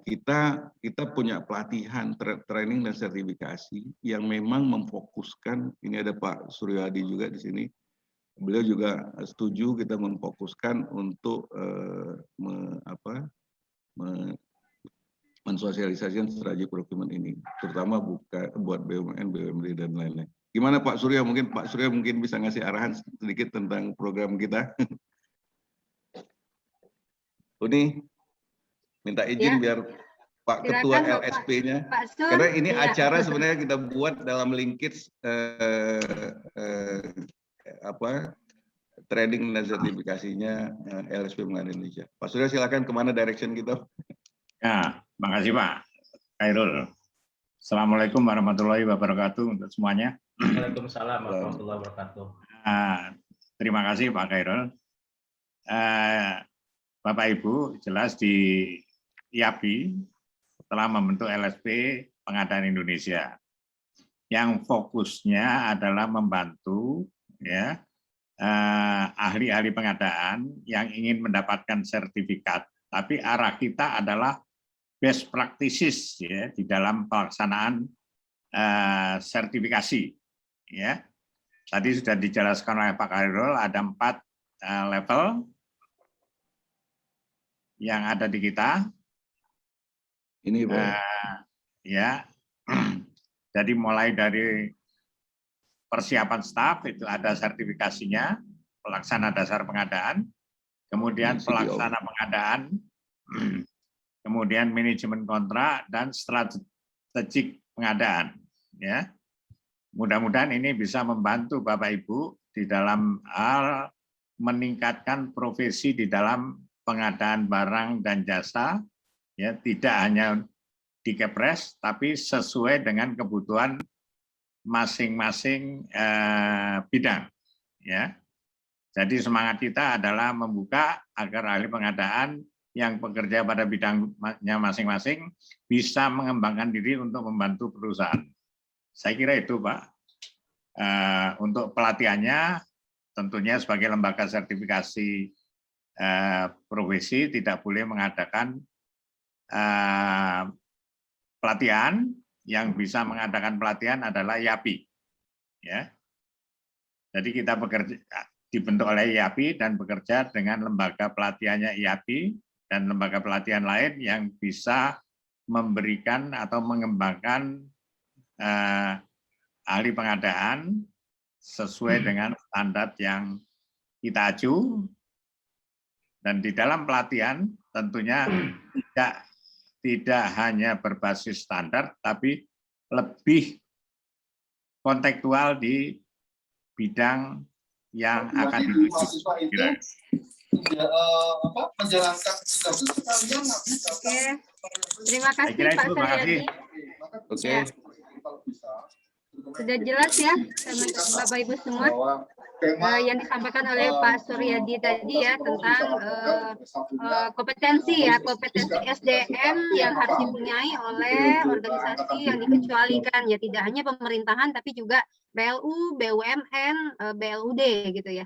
kita punya pelatihan, training dan sertifikasi yang memang memfokuskan. Ini ada Pak Suryadi juga di sini. Beliau juga setuju kita memfokuskan untuk mensosialisasikan strategi procurement ini, terutama buat BUMN, BUMD dan lain-lain. Gimana Pak Surya? Mungkin Pak Surya mungkin bisa ngasih arahan sedikit tentang program kita. Uni, minta izin biar Pak Ketua LSP-nya. Karena ini acara sebenarnya kita buat dalam linkage training dan sertifikasinya LSP Pengadaan Indonesia. Pak Surya silakan, kemana direction kita? Ya, makasih Pak Khairul. Assalamualaikum warahmatullahi wabarakatuh untuk semuanya. Waalaikumsalam warahmatullahi wabarakatuh. Terima kasih Pak Khairul. Bapak Ibu, jelas di IAPI telah membentuk LSP Pengadaan Indonesia yang fokusnya adalah membantu ya ahli-ahli pengadaan yang ingin mendapatkan sertifikat, tapi arah kita adalah best practices ya di dalam pelaksanaan sertifikasi ya. Tadi sudah dijelaskan oleh Pak Khairul, ada 4 level yang ada di kita. Ini Pak. Ya. Jadi mulai dari persiapan staf itu ada sertifikasinya, pelaksana dasar pengadaan, kemudian pelaksana pengadaan, kemudian manajemen kontrak dan strategik pengadaan. Ya, mudah-mudahan ini bisa membantu Bapak Ibu di dalam hal meningkatkan profesi di dalam pengadaan barang dan jasa. Ya, tidak hanya di Kepres, tapi sesuai dengan kebutuhan masing-masing bidang. Ya, jadi semangat kita adalah membuka agar ahli pengadaan yang bekerja pada bidangnya masing-masing bisa mengembangkan diri untuk membantu perusahaan. Saya kira itu Pak. Untuk pelatihannya tentunya sebagai lembaga sertifikasi profesi tidak boleh mengadakan pelatihan. Yang bisa mengadakan pelatihan adalah IAPI. Ya. Jadi kita bekerja dibentuk oleh IAPI dan bekerja dengan lembaga pelatihannya IAPI dan lembaga pelatihan lain yang bisa memberikan atau mengembangkan ahli pengadaan sesuai dengan standar yang kita aju. Dan di dalam pelatihan tentunya tidak hanya berbasis standar, tapi lebih kontekstual di bidang yang akan dituju. Menjalankan sekalian. Oke, terima kasih Pak Suryadi. Oke. Sudah jelas ya, teman-teman Bapak Ibu semua. yang disampaikan oleh Pak Suryadi tadi ya tentang kompetensi SDM yang harus dipunyai oleh organisasi yang dikecualikan ya, tidak hanya pemerintahan tapi juga BLU, BUMN, BLUD gitu ya.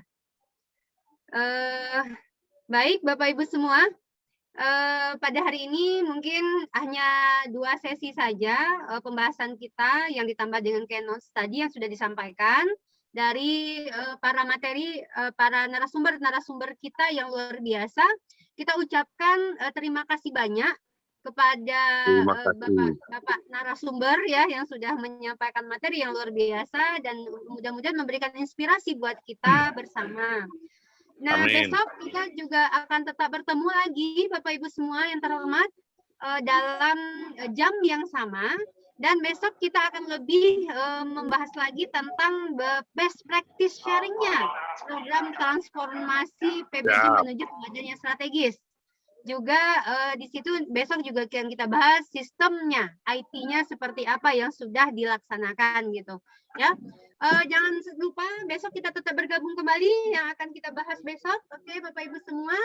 Baik Bapak Ibu semua, pada hari ini mungkin hanya 2 sesi saja pembahasan kita yang ditambah dengan keynote tadi yang sudah disampaikan dari para narasumber kita yang luar biasa. Kita ucapkan terima kasih banyak kepada Bapak narasumber ya yang sudah menyampaikan materi yang luar biasa dan mudah-mudahan memberikan inspirasi buat kita bersama. Nah, besok kita juga akan tetap bertemu lagi Bapak Ibu semua yang terhormat dalam jam yang sama. Dan besok kita akan lebih membahas lagi tentang best practice sharing-nya, program transformasi PBI menuju pengadaan yang strategis. Juga di situ besok juga yang kita bahas sistemnya, IT-nya seperti apa yang sudah dilaksanakan gitu. Ya, jangan lupa besok kita tetap bergabung kembali yang akan kita bahas besok. Oke, Bapak Ibu semua,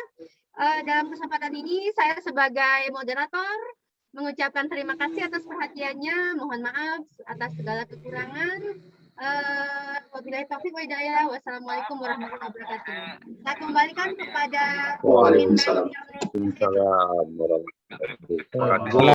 dalam kesempatan ini saya sebagai moderator mengucapkan terima kasih atas perhatiannya, mohon maaf atas segala kekurangan. Wabillahi taufiq wa hidayah. Wassalamualaikum warahmatullahi wabarakatuh. Saya kembalikan kepada Waalaikumsalam warahmatullahi wabarakatuh.